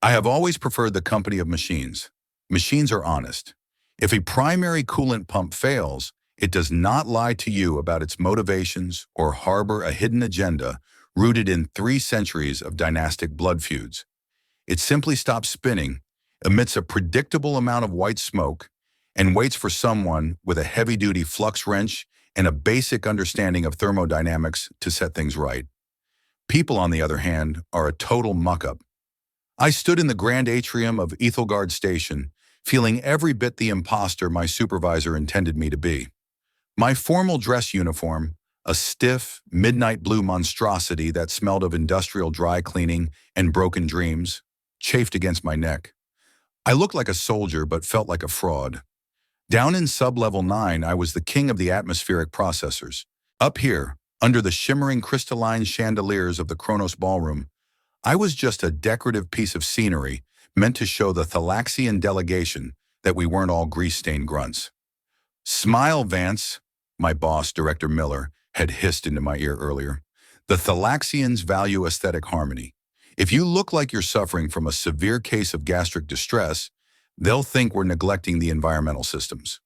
I have always preferred the company of machines. Machines are honest. If a primary coolant pump fails, it does not lie to you about its motivations or harbor a hidden agenda rooted in 3 centuries of dynastic blood feuds. It simply stops spinning, emits a predictable amount of white smoke, and waits for someone with a heavy-duty flux wrench and a basic understanding of thermodynamics to set things right. People, on the other hand, are a total muck-up. I stood in the grand atrium of Ethelgard Station, feeling every bit the imposter my supervisor intended me to be. My formal dress uniform, a stiff, midnight blue monstrosity that smelled of industrial dry cleaning and broken dreams, chafed against my neck. I looked like a soldier but felt like a fraud. Down in sub-level 9, I was the king of the atmospheric processors. Up here, under the shimmering crystalline chandeliers of the Kronos Ballroom, I was just a decorative piece of scenery meant to show the Thalaxian delegation that we weren't all grease-stained grunts. "Smile, Vance," my boss, Director Miller, had hissed into my ear earlier. "The Thalaxians value aesthetic harmony. If you look like you're suffering from a severe case of gastric distress, they'll think we're neglecting the environmental systems."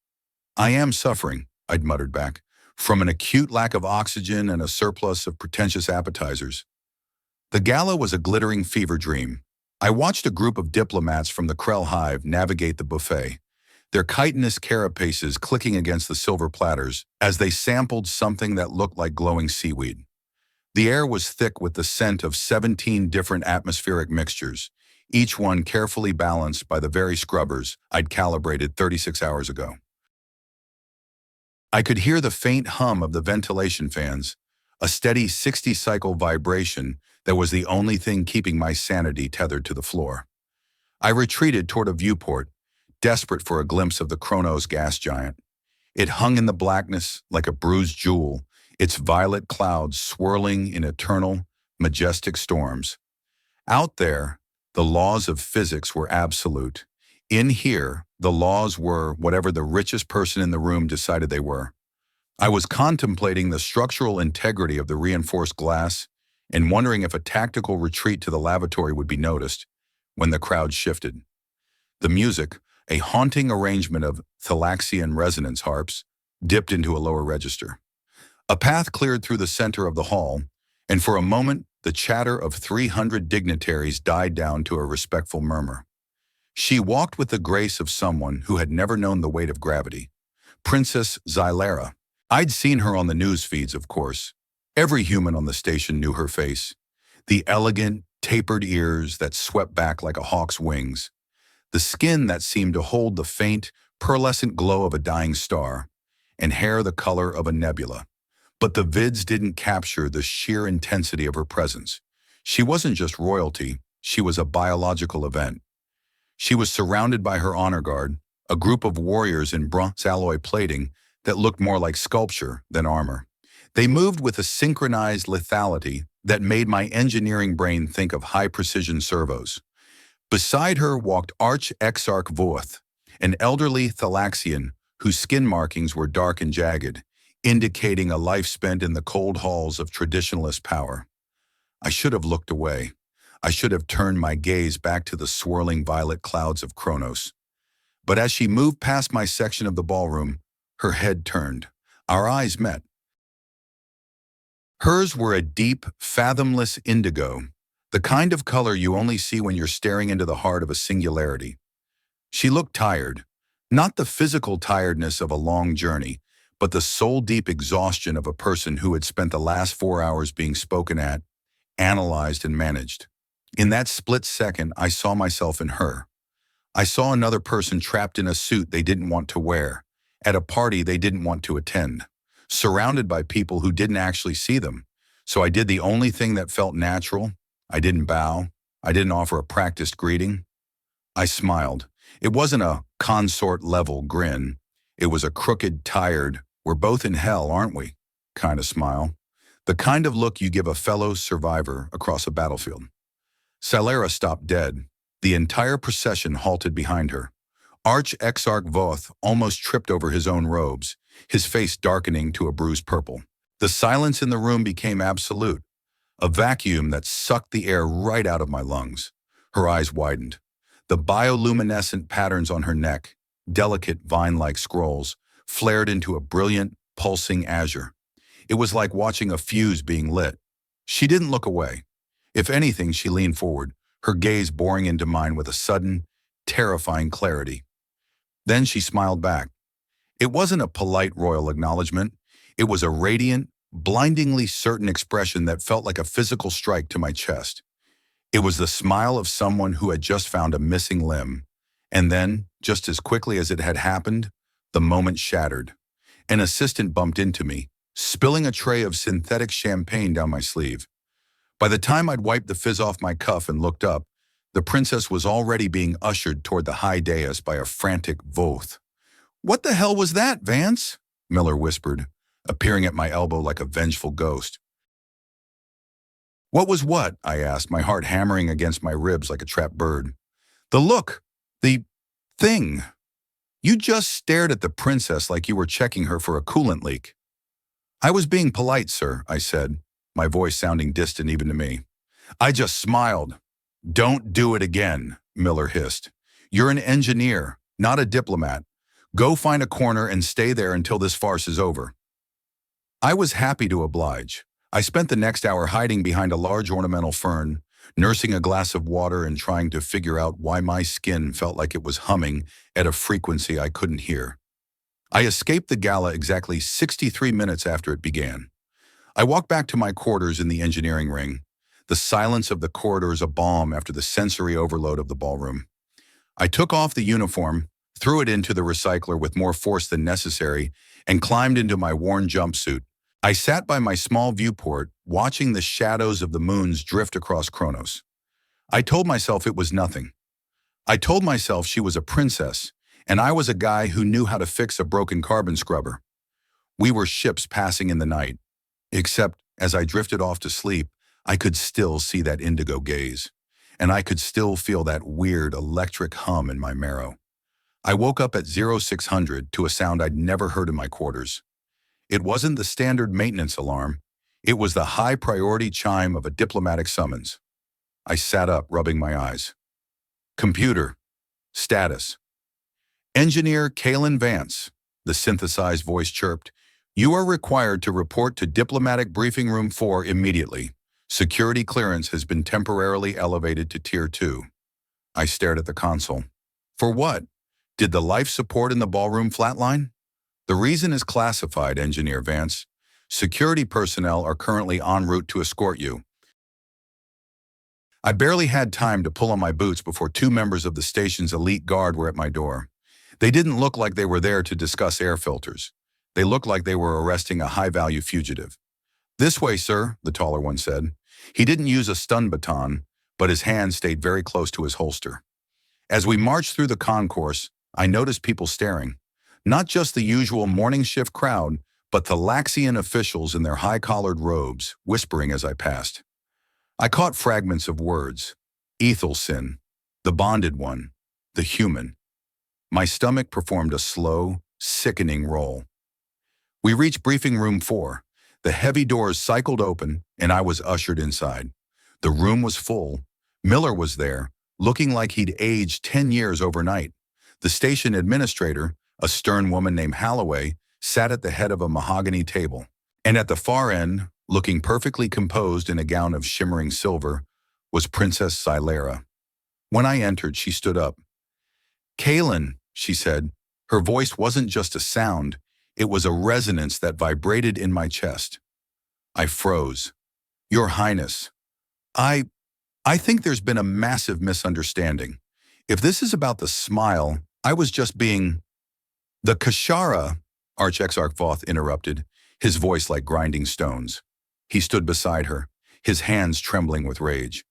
"I am suffering," I'd muttered back, "from an acute lack of oxygen and a surplus of pretentious appetizers." The gala was a glittering fever dream. I watched a group of diplomats from the Krell Hive navigate the buffet, their chitinous carapaces clicking against the silver platters as they sampled something that looked like glowing seaweed. The air was thick with the scent of 17 different atmospheric mixtures, each one carefully balanced by the very scrubbers I'd calibrated 36 hours ago. I could hear the faint hum of the ventilation fans, a steady 60-cycle vibration that was the only thing keeping my sanity tethered to the floor. I retreated toward a viewport, desperate for a glimpse of the Kronos gas giant. It hung in the blackness like a bruised jewel, its violet clouds swirling in eternal, majestic storms. Out there, the laws of physics were absolute. In here, the laws were whatever the richest person in the room decided they were. I was contemplating the structural integrity of the reinforced glass and wondering if a tactical retreat to the lavatory would be noticed when the crowd shifted. The music, a haunting arrangement of Thalaxian resonance harps, dipped into a lower register. A path cleared through the center of the hall, and for a moment, the chatter of 300 dignitaries died down to a respectful murmur. She walked with the grace of someone who had never known the weight of gravity. Princess Xylera. I'd seen her on the news feeds, of course. Every human on the station knew her face. The elegant, tapered ears that swept back like a hawk's wings. The skin that seemed to hold the faint, pearlescent glow of a dying star. And hair the color of a nebula. But the vids didn't capture the sheer intensity of her presence. She wasn't just royalty, she was a biological event. She was surrounded by her honor guard, a group of warriors in bronze alloy plating that looked more like sculpture than armor. They moved with a synchronized lethality that made my engineering brain think of high-precision servos. Beside her walked Arch-Exarch Voth, an elderly Thalaxian whose skin markings were dark and jagged, indicating a life spent in the cold halls of traditionalist power. I should have looked away. I should have turned my gaze back to the swirling violet clouds of Kronos. But as she moved past my section of the ballroom, her head turned. Our eyes met. Hers were a deep, fathomless indigo, the kind of color you only see when you're staring into the heart of a singularity. She looked tired, not the physical tiredness of a long journey, but the soul-deep exhaustion of a person who had spent the last 4 hours being spoken at, analyzed, and managed. In that split second, I saw myself in her. I saw another person trapped in a suit they didn't want to wear, at a party they didn't want to attend, surrounded by people who didn't actually see them. So I did the only thing that felt natural. I didn't bow. I didn't offer a practiced greeting. I smiled. It wasn't a consort-level grin. It was a crooked, tired, "we're both in hell, aren't we?" kind of smile. The kind of look you give a fellow survivor across a battlefield. Xylera stopped dead. The entire procession halted behind her. Arch-Exarch Voth almost tripped over his own robes, his face darkening to a bruised purple. The silence in the room became absolute, a vacuum that sucked the air right out of my lungs. Her eyes widened. The bioluminescent patterns on her neck, delicate vine-like scrolls, flared into a brilliant, pulsing azure. It was like watching a fuse being lit. She didn't look away. If anything, she leaned forward, her gaze boring into mine with a sudden, terrifying clarity. Then she smiled back. It wasn't a polite royal acknowledgement. It was a radiant, blindingly certain expression that felt like a physical strike to my chest. It was the smile of someone who had just found a missing limb. And then, just as quickly as it had happened, the moment shattered. An assistant bumped into me, spilling a tray of synthetic champagne down my sleeve. By the time I'd wiped the fizz off my cuff and looked up, the princess was already being ushered toward the high dais by a frantic Voth. "What the hell was that, Vance?" Miller whispered, appearing at my elbow like a vengeful ghost. "What was what?" I asked, my heart hammering against my ribs like a trapped bird. "The look. The thing. You just stared at the princess like you were checking her for a coolant leak." "I was being polite, sir," I said, my voice sounding distant even to me. "I just smiled." "Don't do it again," Miller hissed. "You're an engineer, not a diplomat. Go find a corner and stay there until this farce is over." I was happy to oblige. I spent the next hour hiding behind a large ornamental fern, nursing a glass of water and trying to figure out why my skin felt like it was humming at a frequency I couldn't hear. I escaped the gala exactly 63 minutes after it began. I walked back to my quarters in the engineering ring, the silence of the corridors a balm after the sensory overload of the ballroom. I took off the uniform, threw it into the recycler with more force than necessary, and climbed into my worn jumpsuit. I sat by my small viewport, watching the shadows of the moons drift across Kronos. I told myself it was nothing. I told myself she was a princess, and I was a guy who knew how to fix a broken carbon scrubber. We were ships passing in the night. Except, as I drifted off to sleep, I could still see that indigo gaze, and I could still feel that weird electric hum in my marrow. I woke up at 0600 to a sound I'd never heard in my quarters. It wasn't the standard maintenance alarm. It was the high-priority chime of a diplomatic summons. I sat up, rubbing my eyes. "Computer. Status. Engineer Kalen Vance," the synthesized voice chirped. "You are required to report to Diplomatic Briefing Room 4 immediately. Security clearance has been temporarily elevated to Tier 2. I stared at the console. "For what? Did the life support in the ballroom flatline?" "The reason is classified, Engineer Vance. Security personnel are currently en route to escort you." I barely had time to pull on my boots before two members of the station's elite guard were at my door. They didn't look like they were there to discuss air filters. They looked like they were arresting a high-value fugitive. "This way, sir," the taller one said. He didn't use a stun baton, but his hand stayed very close to his holster. As we marched through the concourse, I noticed people staring. Not just the usual morning shift crowd, but the Laxian officials in their high-collared robes, whispering as I passed. I caught fragments of words. Ethelsin, the bonded one, the human. My stomach performed a slow, sickening roll. We reached Briefing Room 4. The heavy doors cycled open, and I was ushered inside. The room was full. Miller was there, looking like he'd aged 10 years overnight. The station administrator, a stern woman named Holloway, sat at the head of a mahogany table. And at the far end, looking perfectly composed in a gown of shimmering silver, was Princess Silera. When I entered, she stood up. "Kalen," she said. Her voice wasn't just a sound. It was a resonance that vibrated in my chest. I froze. "Your Highness, I think there's been a massive misunderstanding. If this is about the smile, I was just being—" "The Kashara," Archexarch Voth interrupted, his voice like grinding stones. He stood beside her, his hands trembling with rage.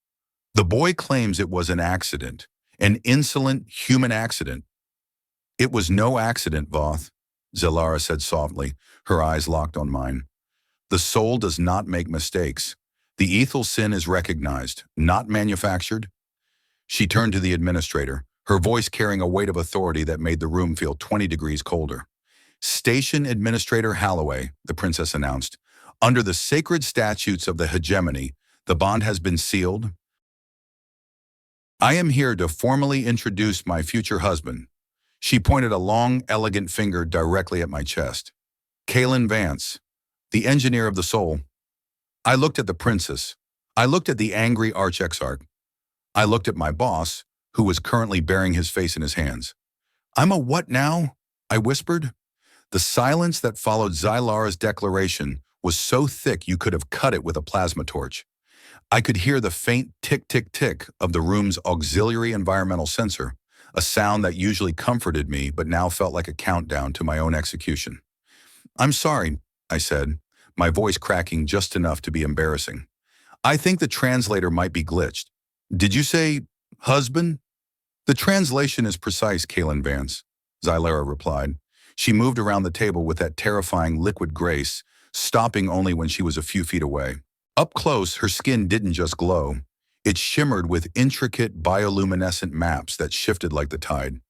"The boy claims it was an accident, an insolent human accident." "It was no accident, Voth," Zelara said softly, her eyes locked on mine. "The soul does not make mistakes. The ethel sin is recognized, not manufactured." She turned to the administrator, her voice carrying a weight of authority that made the room feel 20 degrees colder. "Station Administrator Holloway," the princess announced. "Under the sacred statutes of the hegemony, the bond has been sealed, I am here to formally introduce my future husband. She pointed a long, elegant finger directly at my chest. Kalen Vance, the engineer of the soul. I looked at the princess. I looked at the angry arch-exarch. I looked at my boss, who was currently burying his face in his hands. I'm a what now? I whispered. The silence that followed Xylara's declaration was so thick you could have cut it with a plasma torch. I could hear the faint tick-tick-tick of the room's auxiliary environmental sensor, a sound that usually comforted me but now felt like a countdown to my own execution. I'm sorry, I said, my voice cracking just enough to be embarrassing. I think the translator might be glitched. Did you say, husband? The translation is precise, Kalen Vance, Xylara replied. She moved around the table with that terrifying liquid grace, stopping only when she was a few feet away. Up close, her skin didn't just glow. It shimmered with intricate bioluminescent maps that shifted like the tide.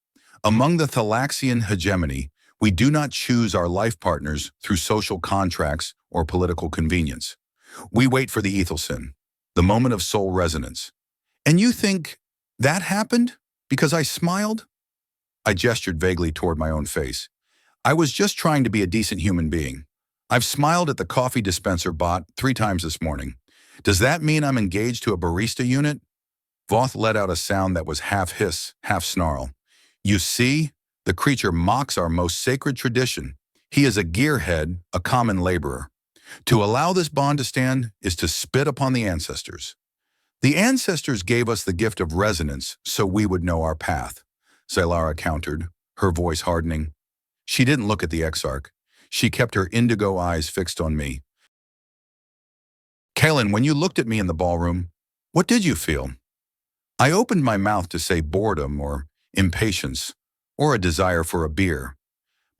Among the Thalaxian hegemony, we do not choose our life partners through social contracts or political convenience. We wait for the Ethelsin, the moment of soul resonance. And you think that happened because I smiled? I gestured vaguely toward my own face. I was just trying to be a decent human being. I've smiled at the coffee dispenser bot 3 times this morning. Does that mean I'm engaged to a barista unit? Voth let out a sound that was half hiss, half snarl. You see, the creature mocks our most sacred tradition. He is a gearhead, a common laborer. To allow this bond to stand is to spit upon the ancestors. The ancestors gave us the gift of resonance so we would know our path, Xylara countered, her voice hardening. She didn't look at the exarch. She kept her indigo eyes fixed on me. Kalen, when you looked at me in the ballroom, what did you feel? I opened my mouth to say boredom or impatience or a desire for a beer,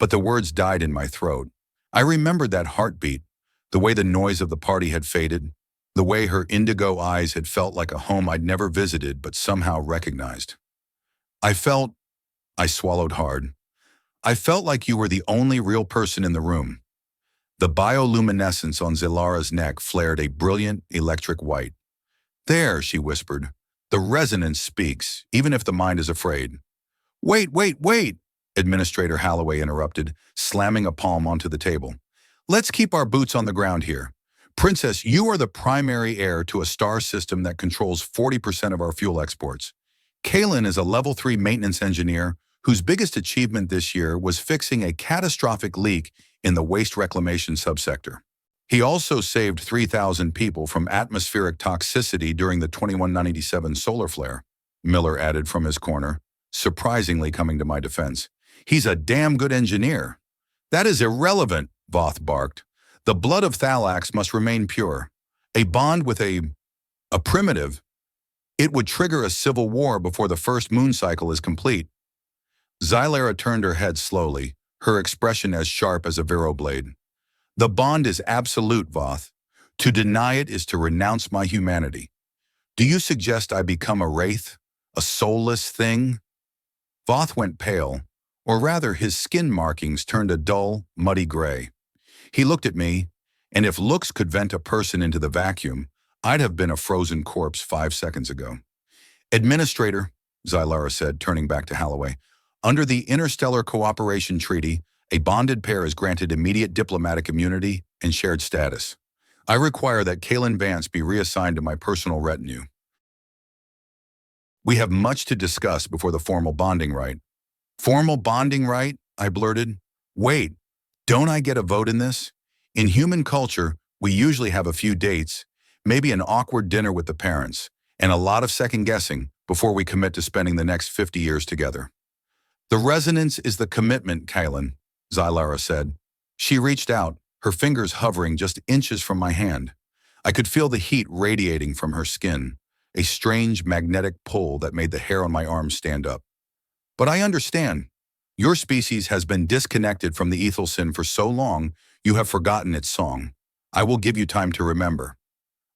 but the words died in my throat. I remembered that heartbeat, the way the noise of the party had faded, the way her indigo eyes had felt like a home I'd never visited but somehow recognized. I swallowed hard. I felt like you were the only real person in the room. The bioluminescence on Xylara's neck flared a brilliant electric white. There, she whispered. The resonance speaks, even if the mind is afraid. Wait, Administrator Holloway interrupted, slamming a palm onto the table. Let's keep our boots on the ground here. Princess, you are the primary heir to a star system that controls 40% of our fuel exports. Kalen is a level 3 maintenance engineer whose biggest achievement this year was fixing a catastrophic leak in the waste reclamation subsector. He also saved 3,000 people from atmospheric toxicity during the 2197 solar flare, Miller added from his corner, surprisingly coming to my defense. He's a damn good engineer. That is irrelevant, Voth barked. The blood of Thalax must remain pure. A bond with a primitive, it would trigger a civil war before the first moon cycle is complete. Xylara turned her head slowly, her expression as sharp as a vero blade. The bond is absolute, Voth. To deny it is to renounce my humanity. Do you suggest I become a wraith, a soulless thing? Voth went pale, or rather his skin markings turned a dull, muddy gray. He looked at me, and if looks could vent a person into the vacuum, I'd have been a frozen corpse 5 seconds ago. Administrator, Xylara said, turning back to Holloway, under the Interstellar Cooperation Treaty, a bonded pair is granted immediate diplomatic immunity and shared status. I require that Kalen Vance be reassigned to my personal retinue. We have much to discuss before the formal bonding rite. Formal bonding rite? I blurted. Wait, don't I get a vote in this? In human culture, we usually have a few dates, maybe an awkward dinner with the parents, and a lot of second-guessing before we commit to spending the next 50 years together. The resonance is the commitment, Kalen, Xylara said. She reached out, her fingers hovering just inches from my hand. I could feel the heat radiating from her skin, a strange magnetic pull that made the hair on my arms stand up. But I understand. Your species has been disconnected from the Ethelsin for so long, you have forgotten its song. I will give you time to remember.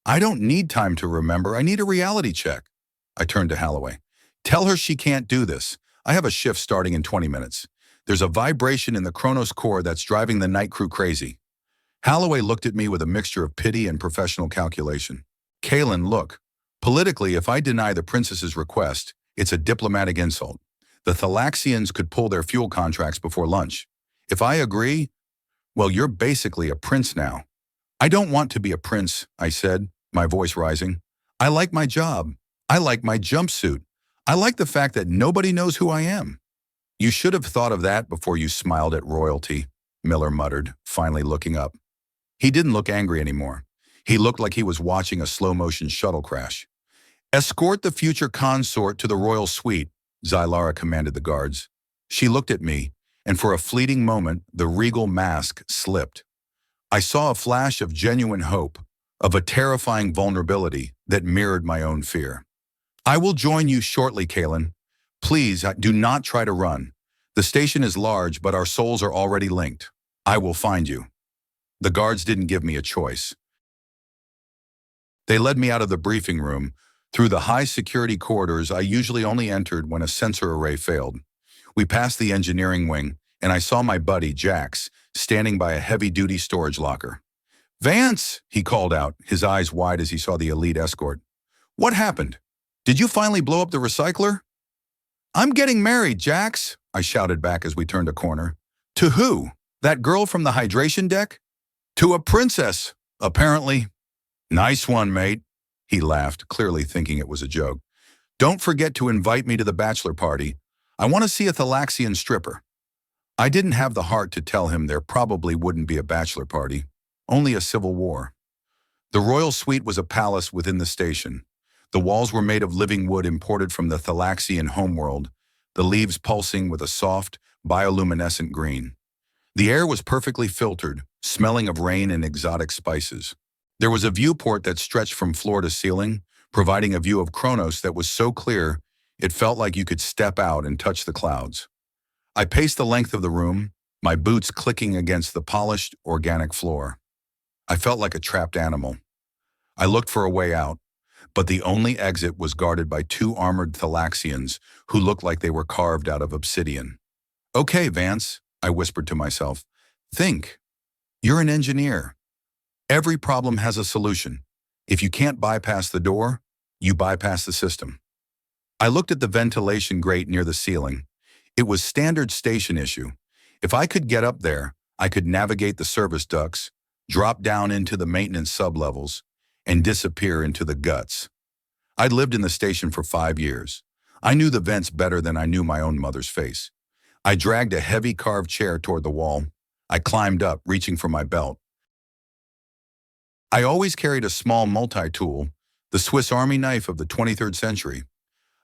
I don't need time to remember, I need a reality check. I turned to Holloway. Tell her she can't do this. I have a shift starting in 20 minutes. There's a vibration in the Kronos core that's driving the night crew crazy. Holloway looked at me with a mixture of pity and professional calculation. Kalen, look. Politically, if I deny the princess's request, it's a diplomatic insult. The Thalaxians could pull their fuel contracts before lunch. If I agree, well, you're basically a prince now. I don't want to be a prince, I said, my voice rising. I like my job. I like my jumpsuit. I like the fact that nobody knows who I am. You should have thought of that before you smiled at royalty, Miller muttered, finally looking up. He didn't look angry anymore. He looked like he was watching a slow-motion shuttle crash. Escort the future consort to the royal suite, Xylara commanded the guards. She looked at me, and for a fleeting moment, the regal mask slipped. I saw a flash of genuine hope, of a terrifying vulnerability that mirrored my own fear. I will join you shortly, Kalen. Please, do not try to run. The station is large, but our souls are already linked. I will find you. The guards didn't give me a choice. They led me out of the briefing room, through the high-security corridors I usually only entered when a sensor array failed. We passed the engineering wing, and I saw my buddy, Jax, standing by a heavy-duty storage locker. "Vance!" he called out, his eyes wide as he saw the elite escort. "What happened? Did you finally blow up the recycler?" "I'm getting married, Jax," I shouted back as we turned a corner. "To who? That girl from the hydration deck?" "To a princess, apparently." "Nice one, mate," he laughed, clearly thinking it was a joke. "Don't forget to invite me to the bachelor party. I want to see a Thalaxian stripper." I didn't have the heart to tell him there probably wouldn't be a bachelor party, only a civil war. The royal suite was a palace within the station. The walls were made of living wood imported from the Thalaxian homeworld, the leaves pulsing with a soft, bioluminescent green. The air was perfectly filtered, smelling of rain and exotic spices. There was a viewport that stretched from floor to ceiling, providing a view of Kronos that was so clear it felt like you could step out and touch the clouds. I paced the length of the room, my boots clicking against the polished, organic floor. I felt like a trapped animal. I looked for a way out, but the only exit was guarded by two armored Thalaxians who looked like they were carved out of obsidian. "Okay, Vance," I whispered to myself. "Think. You're an engineer. Every problem has a solution. If you can't bypass the door, you bypass the system." I looked at the ventilation grate near the ceiling. It was standard station issue. If I could get up there, I could navigate the service ducts, drop down into the maintenance sublevels, and disappear into the guts. I'd lived in the station for 5 years. I knew the vents better than I knew my own mother's face. I dragged a heavy carved chair toward the wall. I climbed up, reaching for my belt. I always carried a small multi-tool, the Swiss Army knife of the 23rd century.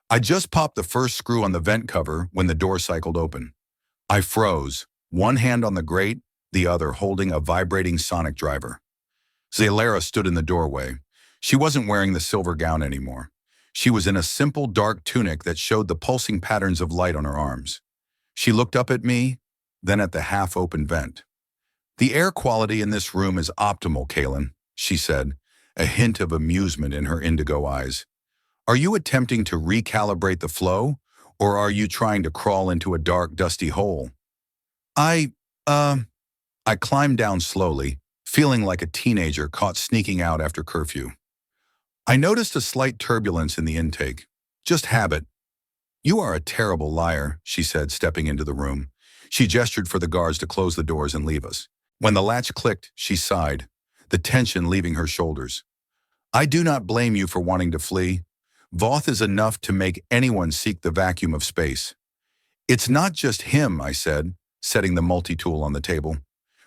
I just popped the first screw on the vent cover when the door cycled open. I froze, one hand on the grate, the other holding a vibrating sonic driver. Xylara stood in the doorway. She wasn't wearing the silver gown anymore. She was in a simple dark tunic that showed the pulsing patterns of light on her arms. She looked up at me, then at the half-open vent. "The air quality in this room is optimal, Kalen," she said, a hint of amusement in her indigo eyes. "Are you attempting to recalibrate the flow, or are you trying to crawl into a dark, dusty hole?" I climbed down slowly, feeling like a teenager caught sneaking out after curfew. I noticed a slight turbulence in the intake. "Just habit." "You are a terrible liar," she said, stepping into the room. She gestured for the guards to close the doors and leave us. When the latch clicked, she sighed, the tension leaving her shoulders. "I do not blame you for wanting to flee. Voth is enough to make anyone seek the vacuum of space." "It's not just him," I said, setting the multi-tool on the table.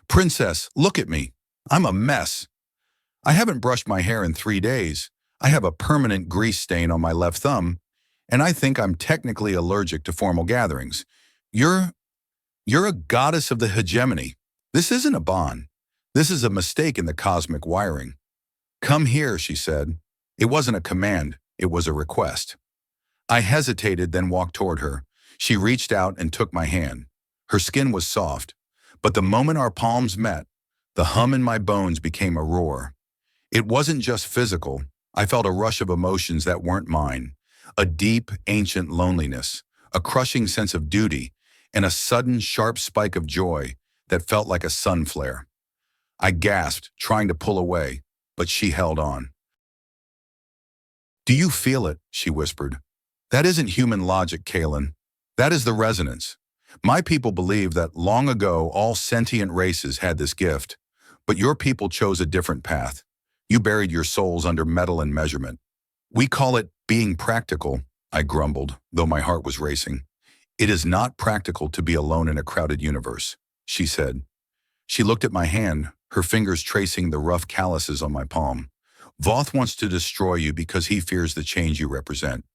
"Princess, look at me. I'm a mess. I haven't brushed my hair in 3 days. I have a permanent grease stain on my left thumb, and I think I'm technically allergic to formal gatherings. You're a goddess of the hegemony. This isn't a bond. This is a mistake in the cosmic wiring." "Come here," she said. It wasn't a command. It was a request. I hesitated, then walked toward her. She reached out and took my hand. Her skin was soft, but the moment our palms met, the hum in my bones became a roar. It wasn't just physical. I felt a rush of emotions that weren't mine. A deep, ancient loneliness, a crushing sense of duty, and a sudden, sharp spike of joy that felt like a sun flare. I gasped, trying to pull away, but she held on. Do you feel it? She whispered. That isn't human logic, Kalen. That is the resonance. My people believe that long ago all sentient races had this gift, but your people chose a different path. You buried your souls under metal and measurement. We call it being practical, I grumbled, though my heart was racing. It is not practical to be alone in a crowded universe, she said. She looked at my hand, her fingers tracing the rough calluses on my palm. Voth wants to destroy you because he fears the change you represent.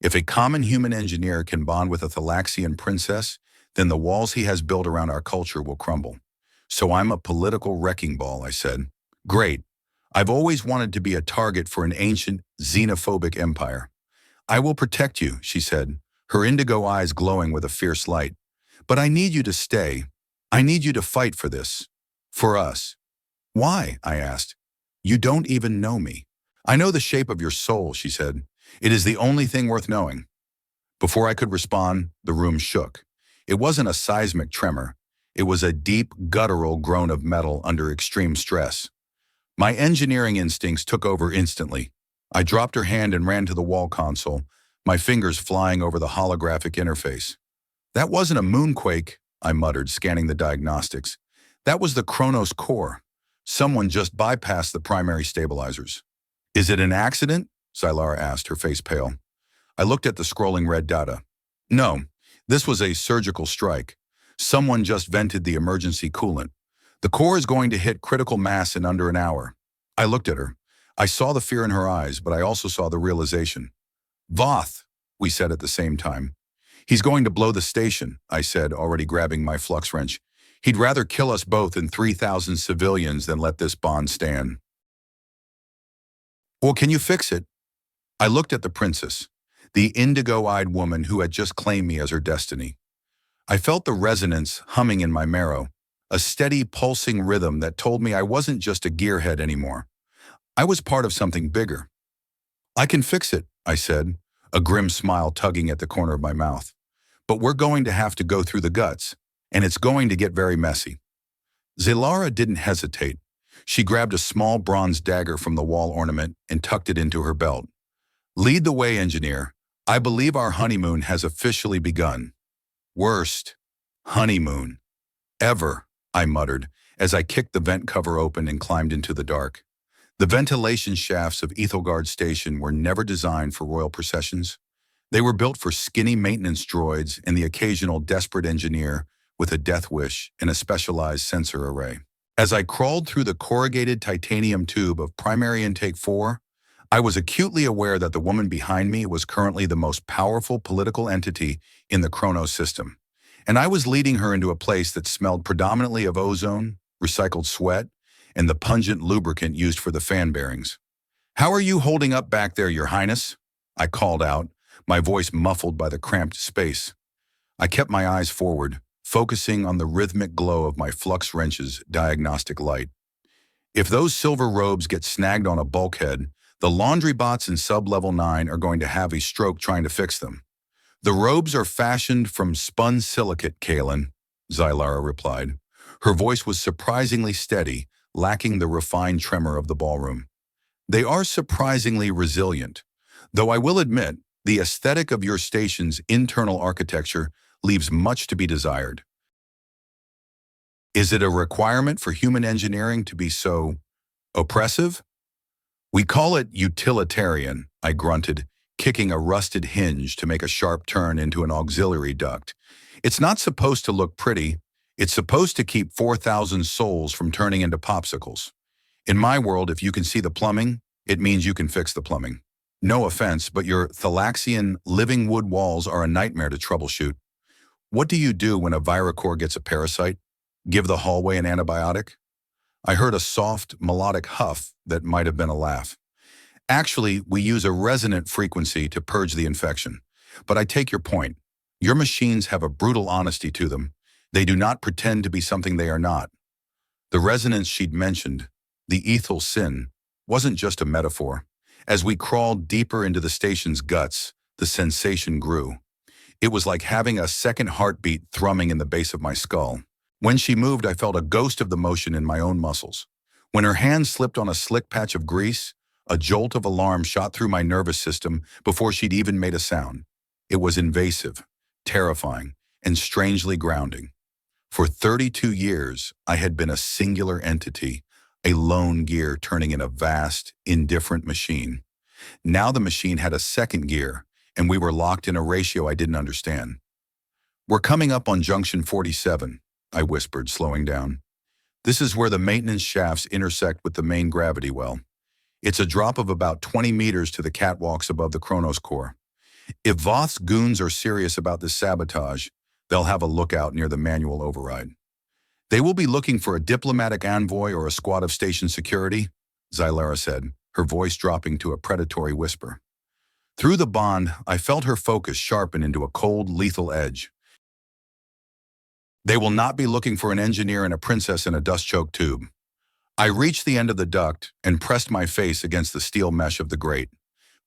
If a common human engineer can bond with a Thalaxian princess, then the walls he has built around our culture will crumble. So I'm a political wrecking ball, I said. Great. I've always wanted to be a target for an ancient, xenophobic empire. I will protect you, she said, her indigo eyes glowing with a fierce light. But I need you to stay. I need you to fight for this. For us. Why? I asked. You don't even know me. I know the shape of your soul, she said. It is the only thing worth knowing. Before I could respond, the room shook. It wasn't a seismic tremor. It was a deep, guttural groan of metal under extreme stress. My engineering instincts took over instantly. I dropped her hand and ran to the wall console, my fingers flying over the holographic interface. That wasn't a moonquake, I muttered, scanning the diagnostics. That was the Kronos core. Someone just bypassed the primary stabilizers. Is it an accident? Xylara asked, her face pale. I looked at the scrolling red data. No, this was a surgical strike. Someone just vented the emergency coolant. The core is going to hit critical mass in under an hour. I looked at her. I saw the fear in her eyes, but I also saw the realization. Voth, we said at the same time. He's going to blow the station, I said, already grabbing my flux wrench. He'd rather kill us both and 3,000 civilians than let this bond stand. Well, can you fix it? I looked at the princess, the indigo-eyed woman who had just claimed me as her destiny. I felt the resonance humming in my marrow, a steady pulsing rhythm that told me I wasn't just a gearhead anymore. I was part of something bigger. I can fix it, I said, a grim smile tugging at the corner of my mouth. But we're going to have to go through the guts, and it's going to get very messy. Xylara didn't hesitate. She grabbed a small bronze dagger from the wall ornament and tucked it into her belt. Lead the way, engineer. I believe our honeymoon has officially begun. Worst honeymoon ever, I muttered as I kicked the vent cover open and climbed into the dark. The ventilation shafts of Ethelgard Station were never designed for royal processions. They were built for skinny maintenance droids and the occasional desperate engineer with a death wish and a specialized sensor array. As I crawled through the corrugated titanium tube of primary intake 4, I was acutely aware that the woman behind me was currently the most powerful political entity in the Kronos system, and I was leading her into a place that smelled predominantly of ozone, recycled sweat, and the pungent lubricant used for the fan bearings. How are you holding up back there, Your Highness? I called out, my voice muffled by the cramped space. I kept my eyes forward, focusing on the rhythmic glow of my flux wrench's diagnostic light. If those silver robes get snagged on a bulkhead, the laundry bots in sub-level 9 are going to have a stroke trying to fix them. The robes are fashioned from spun silicate, Kalen, Xylara replied. Her voice was surprisingly steady, lacking the refined tremor of the ballroom. They are surprisingly resilient, though I will admit, the aesthetic of your station's internal architecture leaves much to be desired. Is it a requirement for human engineering to be so oppressive? We call it utilitarian, I grunted, kicking a rusted hinge to make a sharp turn into an auxiliary duct. It's not supposed to look pretty. It's supposed to keep 4,000 souls from turning into popsicles. In my world, if you can see the plumbing, it means you can fix the plumbing. No offense, but your Thalaxian living wood walls are a nightmare to troubleshoot. What do you do when a Viracore gets a parasite? Give the hallway an antibiotic? I heard a soft, melodic huff that might have been a laugh. Actually, we use a resonant frequency to purge the infection. But I take your point. Your machines have a brutal honesty to them. They do not pretend to be something they are not. The resonance she'd mentioned, the ethel sin, wasn't just a metaphor. As we crawled deeper into the station's guts, the sensation grew. It was like having a second heartbeat thrumming in the base of my skull. When she moved, I felt a ghost of the motion in my own muscles. When her hand slipped on a slick patch of grease, A jolt of alarm shot through my nervous system before she'd even made a sound. It was invasive, terrifying, and strangely grounding. For 32 years, I had been a singular entity, a lone gear turning in a vast, indifferent machine. Now the machine had a second gear, and we were locked in a ratio I didn't understand. "We're coming up on junction 47, I whispered, slowing down. "This is where the maintenance shafts intersect with the main gravity well. It's a drop of about 20 meters to the catwalks above the Kronos core. If Voth's goons are serious about this sabotage, they'll have a lookout near the manual override. They will be looking for a diplomatic envoy or a squad of station security," Xylara said, her voice dropping to a predatory whisper. Through the bond, I felt her focus sharpen into a cold, lethal edge. "They will not be looking for an engineer and a princess in a dust-choked tube." I reached the end of the duct and pressed my face against the steel mesh of the grate.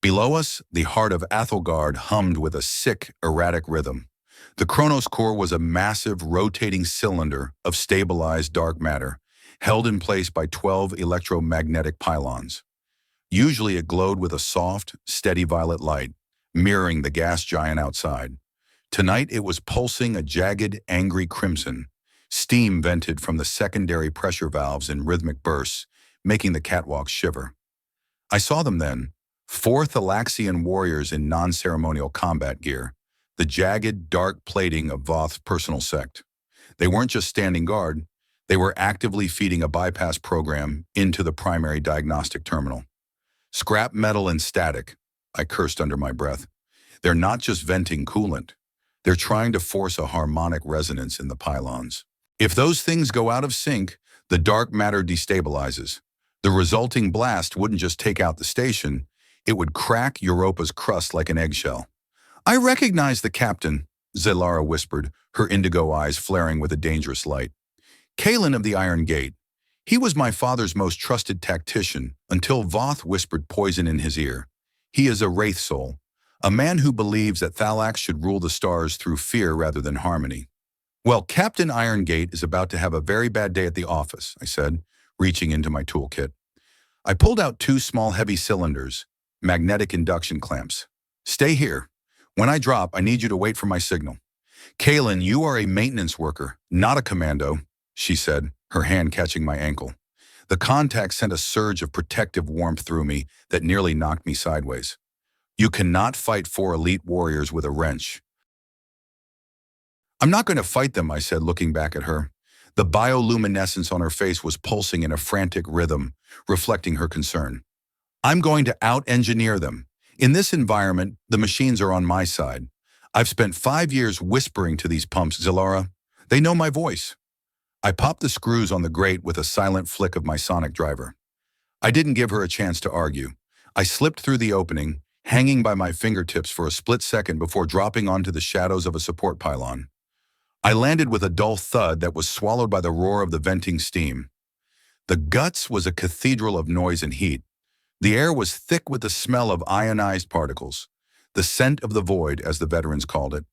Below us, the heart of Athelgard hummed with a sick, erratic rhythm. The Kronos core was a massive, rotating cylinder of stabilized dark matter, held in place by 12 electromagnetic pylons. Usually it glowed with a soft, steady violet light, mirroring the gas giant outside. Tonight it was pulsing a jagged, angry crimson. Steam vented from the secondary pressure valves in rhythmic bursts, making the catwalks shiver. I saw them then, 4 Thalaxian warriors in non-ceremonial combat gear, the jagged, dark plating of Voth's personal sect. They weren't just standing guard, they were actively feeding a bypass program into the primary diagnostic terminal. "Scrap metal and static," I cursed under my breath. "They're not just venting coolant. They're trying to force a harmonic resonance in the pylons. If those things go out of sync, the dark matter destabilizes. The resulting blast wouldn't just take out the station, it would crack Europa's crust like an eggshell." "I recognize the captain," Xylara whispered, her indigo eyes flaring with a dangerous light. "Kalen of the Iron Gate. He was my father's most trusted tactician until Voth whispered poison in his ear. He is a wraith soul, a man who believes that Thalax should rule the stars through fear rather than harmony." "Well, Captain Iron Gate is about to have a very bad day at the office," I said, reaching into my toolkit. I pulled out 2 small heavy cylinders, magnetic induction clamps. "Stay here. When I drop, I need you to wait for my signal." "Kalen, you are a maintenance worker, not a commando," she said, her hand catching my ankle. The contact sent a surge of protective warmth through me that nearly knocked me sideways. "You cannot fight 4 elite warriors with a wrench." "I'm not going to fight them," I said, looking back at her. The bioluminescence on her face was pulsing in a frantic rhythm, reflecting her concern. "I'm going to out-engineer them. In this environment, the machines are on my side. I've spent 5 years whispering to these pumps, Xylara. They know my voice." I popped the screws on the grate with a silent flick of my sonic driver. I didn't give her a chance to argue. I slipped through the opening, hanging by my fingertips for a split second before dropping onto the shadows of a support pylon. I landed with a dull thud that was swallowed by the roar of the venting steam. The guts was a cathedral of noise and heat. The air was thick with the smell of ionized particles, the scent of the void, as the veterans called it.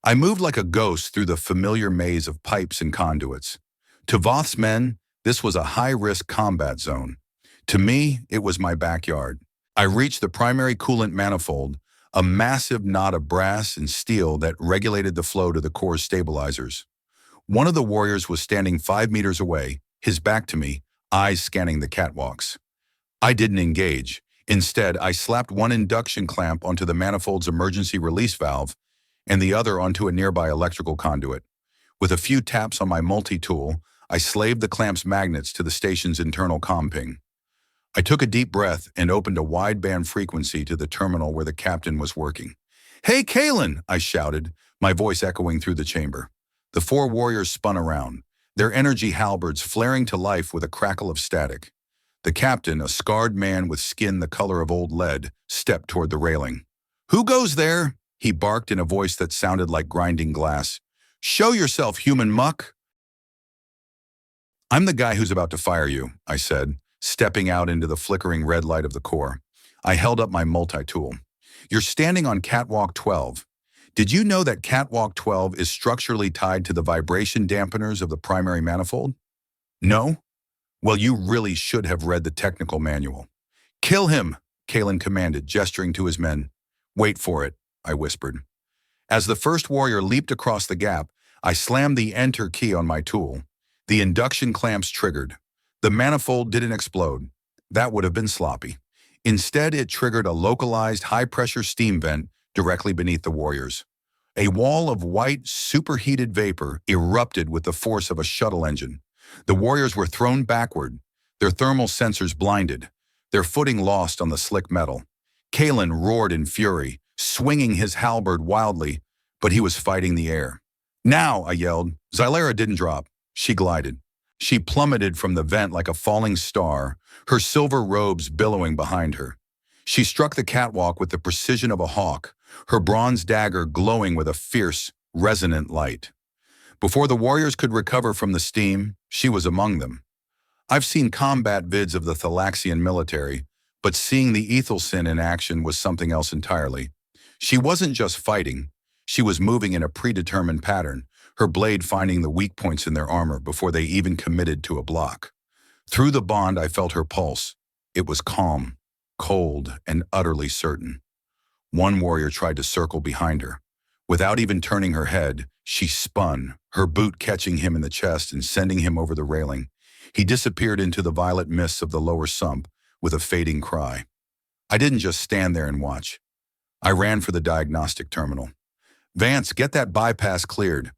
I moved like a ghost through the familiar maze of pipes and conduits. To Voth's men, this was a high-risk combat zone. To me, it was my backyard. I reached the primary coolant manifold, a massive knot of brass and steel that regulated the flow to the core's stabilizers. One of the warriors was standing 5 meters away, his back to me, eyes scanning the catwalks. I didn't engage. Instead, I slapped one induction clamp onto the manifold's emergency release valve and the other onto a nearby electrical conduit. With a few taps on my multi-tool, I slaved the clamp's magnets to the station's internal comm ping. I took a deep breath and opened a wideband frequency to the terminal where the captain was working. "Hey, Kalen!" I shouted, my voice echoing through the chamber. The 4 warriors spun around, their energy halberds flaring to life with a crackle of static. The captain, a scarred man with skin the color of old lead, stepped toward the railing. "Who goes there?" he barked in a voice that sounded like grinding glass. "Show yourself, human muck!" "I'm the guy who's about to fire you," I said, stepping out into the flickering red light of the core. I held up my multi-tool. "You're standing on Catwalk 12. Did you know that Catwalk 12 is structurally tied to the vibration dampeners of the primary manifold?" "No?" "Well, you really should have read the technical manual. Kill him, Kalen commanded, gesturing to his men. Wait for it, I whispered. As the first warrior leaped across the gap, I slammed the enter key on my tool. The induction clamps triggered. The manifold didn't explode. That would have been sloppy. Instead, it triggered a localized high-pressure steam vent directly beneath the warriors. A wall of white, superheated vapor erupted with the force of a shuttle engine. The warriors were thrown backward, their thermal sensors blinded, their footing lost on the slick metal. Kalen roared in fury, swinging his halberd wildly, but he was fighting the air. Now, I yelled. Xylera didn't drop. She glided. She plummeted from the vent like a falling star, her silver robes billowing behind her. She struck the catwalk with the precision of a hawk, her bronze dagger glowing with a fierce, resonant light. Before the warriors could recover from the steam, she was among them. I've seen combat vids of the Thalaxian military, but seeing the Ethelsin in action was something else entirely. She wasn't just fighting, she was moving in a predetermined pattern, her blade finding the weak points in their armor before they even committed to a block. Through the bond, I felt her pulse. It was calm, cold, and utterly certain. One warrior tried to circle behind her. Without even turning her head, she spun, her boot catching him in the chest and sending him over the railing. He disappeared into the violet mists of the lower sump with a fading cry. I didn't just stand there and watch. I ran for the diagnostic terminal. Vance, get that bypass cleared.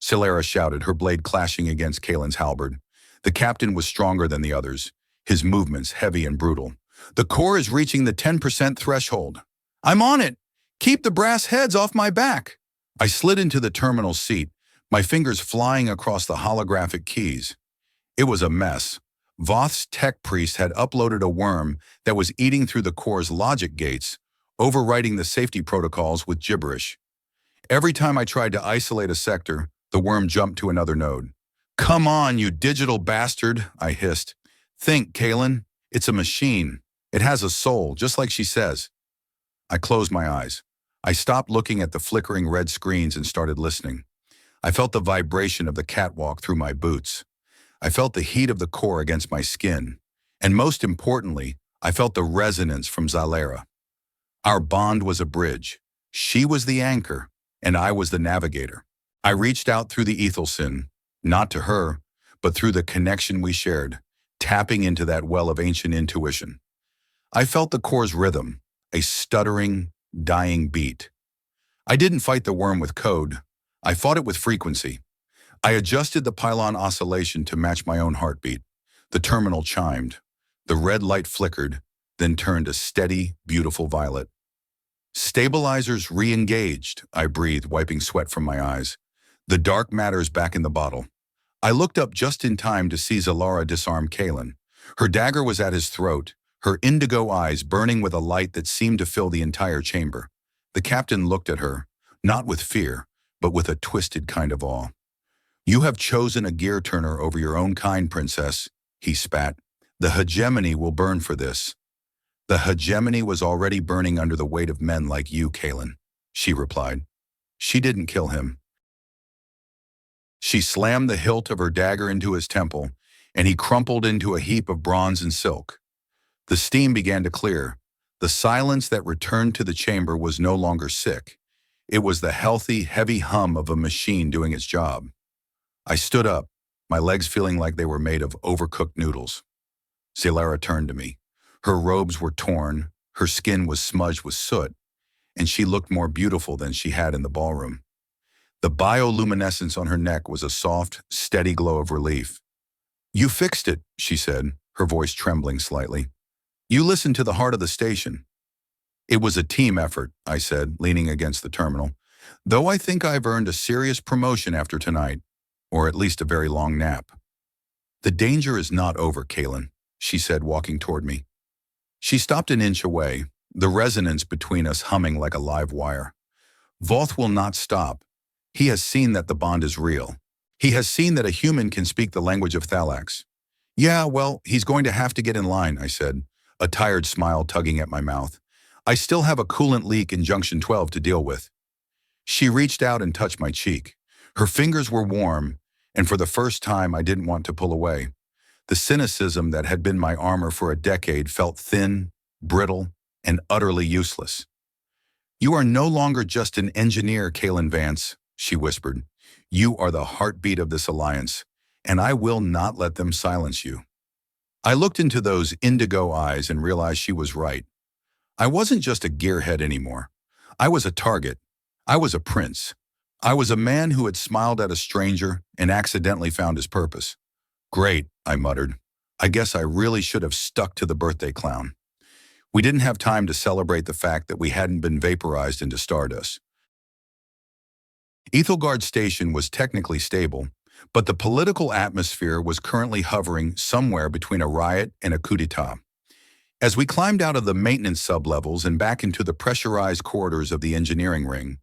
Xylera shouted, her blade clashing against Kalen's halberd. The captain was stronger than the others, his movements heavy and brutal. The core is reaching the 10% threshold. I'm on it! Keep the brass heads off my back! I slid into the terminal seat, my fingers flying across the holographic keys. It was a mess. Voth's tech priest had uploaded a worm that was eating through the core's logic gates, overwriting the safety protocols with gibberish. Every time I tried to isolate a sector, the worm jumped to another node. Come on, you digital bastard, I hissed. Think, Kalen. It's a machine. It has a soul, just like she says. I closed my eyes. I stopped looking at the flickering red screens and started listening. I felt the vibration of the catwalk through my boots. I felt the heat of the core against my skin. And most importantly, I felt the resonance from Xylera. Our bond was a bridge. She was the anchor, and I was the navigator. I reached out through the Ethelsin, not to her, but through the connection we shared, tapping into that well of ancient intuition. I felt the core's rhythm, a stuttering, dying beat. I didn't fight the worm with code. I fought it with frequency. I adjusted the pylon oscillation to match my own heartbeat. The terminal chimed. The red light flickered, then turned a steady, beautiful violet. Stabilizers re-engaged, I breathed, wiping sweat from my eyes. The dark matter's back in the bottle. I looked up just in time to see Xylera disarm Kalen. Her dagger was at his throat, her indigo eyes burning with a light that seemed to fill the entire chamber. The captain looked at her, not with fear, but with a twisted kind of awe. You have chosen a gear turner over your own kind, princess, he spat. The hegemony will burn for this. The hegemony was already burning under the weight of men like you, Kalen, she replied. She didn't kill him. She slammed the hilt of her dagger into his temple, and he crumpled into a heap of bronze and silk. The steam began to clear. The silence that returned to the chamber was no longer sick. It was the healthy, heavy hum of a machine doing its job. I stood up, my legs feeling like they were made of overcooked noodles. Xylera turned to me. Her robes were torn, her skin was smudged with soot, and she looked more beautiful than she had in the ballroom. The bioluminescence on her neck was a soft, steady glow of relief. You fixed it, she said, her voice trembling slightly. You listened to the heart of the station. It was a team effort, I said, leaning against the terminal. Though I think I've earned a serious promotion after tonight, or at least a very long nap. The danger is not over, Kalen, she said, walking toward me. She stopped an inch away, the resonance between us humming like a live wire. Voth will not stop. He has seen that the bond is real. He has seen that a human can speak the language of Thalax. Yeah, well, he's going to have to get in line, I said, a tired smile tugging at my mouth. I still have a coolant leak in Junction 12 to deal with. She reached out and touched my cheek. Her fingers were warm, and for the first time I didn't want to pull away. The cynicism that had been my armor for a decade felt thin, brittle, and utterly useless. "You are no longer just an engineer, Kalen Vance," she whispered. "You are the heartbeat of this alliance, and I will not let them silence you." I looked into those indigo eyes and realized she was right. I wasn't just a gearhead anymore. I was a target. I was a prince. I was a man who had smiled at a stranger and accidentally found his purpose. "Great," I muttered. "I guess I really should have stuck to the birthday clown." We didn't have time to celebrate the fact that we hadn't been vaporized into stardust. Ethelgard Station was technically stable, but the political atmosphere was currently hovering somewhere between a riot and a coup d'etat. As we climbed out of the maintenance sublevels and back into the pressurized corridors of the engineering ring,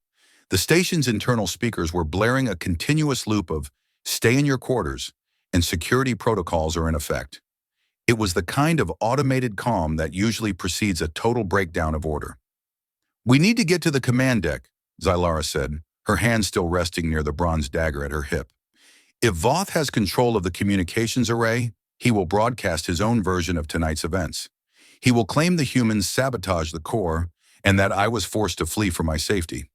the station's internal speakers were blaring a continuous loop of "stay in your quarters" and "security protocols are in effect." It was the kind of automated calm that usually precedes a total breakdown of order. "We need to get to the command deck," Xylara said, her hand still resting near the bronze dagger at her hip. "If Voth has control of the communications array, he will broadcast his own version of tonight's events. He will claim the humans sabotaged the core and that I was forced to flee for my safety."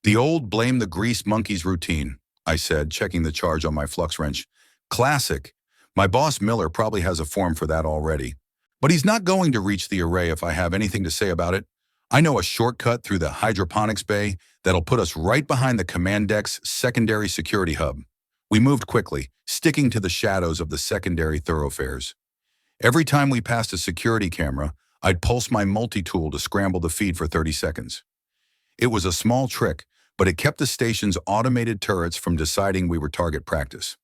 "The old blame the grease monkeys routine," I said, checking the charge on my flux wrench. "Classic. My boss Miller probably has a form for that already. But he's not going to reach the array if I have anything to say about it. I know a shortcut through the hydroponics bay that'll put us right behind the command deck's secondary security hub." We moved quickly, sticking to the shadows of the secondary thoroughfares. Every time we passed a security camera, I'd pulse my multi-tool to scramble the feed for 30 seconds. It was a small trick, but it kept the station's automated turrets from deciding we were target practice.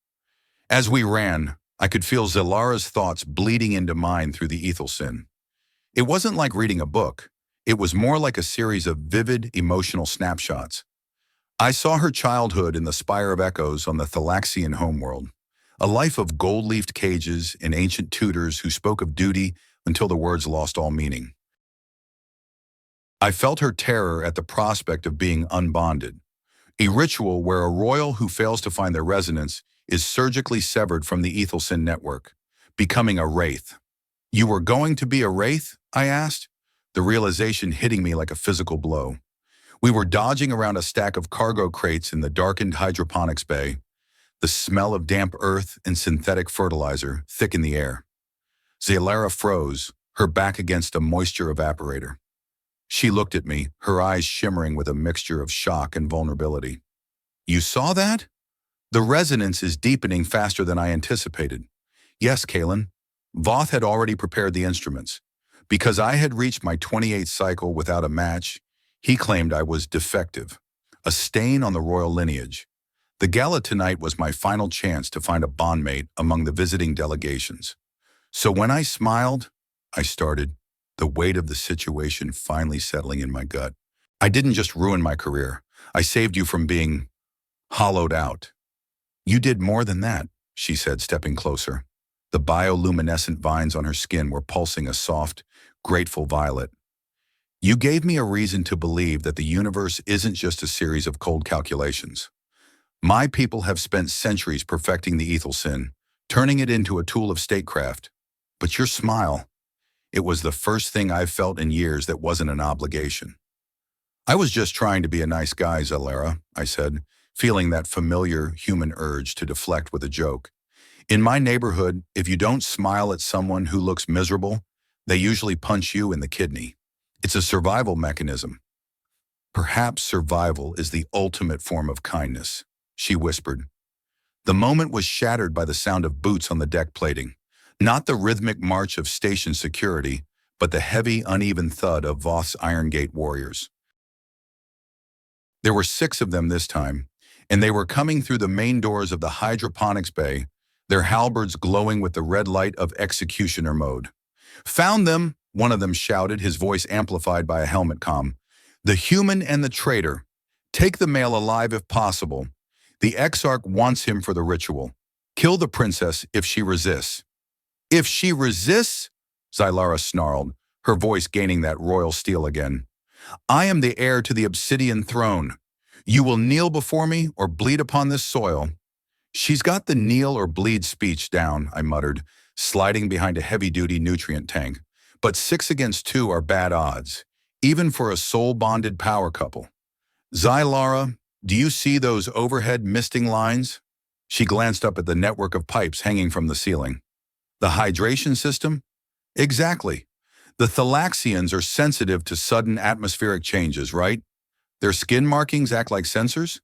As we ran, I could feel Xylara's thoughts bleeding into mine through the Ethelsin. It wasn't like reading a book. It was more like a series of vivid, emotional snapshots. I saw her childhood in the Spire of Echoes on the Thalaxian homeworld, a life of gold-leafed cages and ancient tutors who spoke of duty until the words lost all meaning. I felt her terror at the prospect of being unbonded, a ritual where a royal who fails to find their resonance is surgically severed from the Ethelsin network, becoming a wraith. "You were going to be a wraith?" I asked, the realization hitting me like a physical blow. We were dodging around a stack of cargo crates in the darkened hydroponics bay. The smell of damp earth and synthetic fertilizer thick in the air. Xylara froze, her back against a moisture evaporator. She looked at me, her eyes shimmering with a mixture of shock and vulnerability. "You saw that? The resonance is deepening faster than I anticipated." "Yes, Kalen." Voth had already prepared the instruments. Because I had reached my 28th cycle without a match, he claimed I was defective, a stain on the royal lineage. The gala tonight was my final chance to find a bondmate among the visiting delegations. So when I smiled, I started, the weight of the situation finally settling in my gut. "I didn't just ruin my career. I saved you from being hollowed out." "You did more than that," she said, stepping closer. The bioluminescent vines on her skin were pulsing a soft, grateful violet. "You gave me a reason to believe that the universe isn't just a series of cold calculations. My people have spent centuries perfecting the Ethelsin, turning it into a tool of statecraft. But your smile, it was the first thing I've felt in years that wasn't an obligation." "I was just trying to be a nice guy, Xylara," I said, feeling that familiar human urge to deflect with a joke. "In my neighborhood, if you don't smile at someone who looks miserable, they usually punch you in the kidney. It's a survival mechanism." "Perhaps survival is the ultimate form of kindness," she whispered. The moment was shattered by the sound of boots on the deck plating. Not the rhythmic march of station security, but the heavy, uneven thud of Voth's Iron Gate warriors. There were 6 of them this time, and they were coming through the main doors of the hydroponics bay, their halberds glowing with the red light of executioner mode. "Found them," one of them shouted, his voice amplified by a helmet comm. "The human and the traitor. Take the male alive if possible. The Exarch wants him for the ritual. Kill the princess if she resists." "If she resists?" Xylara snarled, her voice gaining that royal steel again. "I am the heir to the obsidian throne. You will kneel before me or bleed upon this soil." "She's got the kneel or bleed speech down," I muttered, sliding behind a heavy-duty nutrient tank. But 6 against 2 are bad odds, even for a soul-bonded power couple. Zylara, do you see those overhead misting lines? She glanced up at the network of pipes hanging from the ceiling. The hydration system? Exactly. The Thalaxians are sensitive to sudden atmospheric changes, right? Their skin markings act like sensors?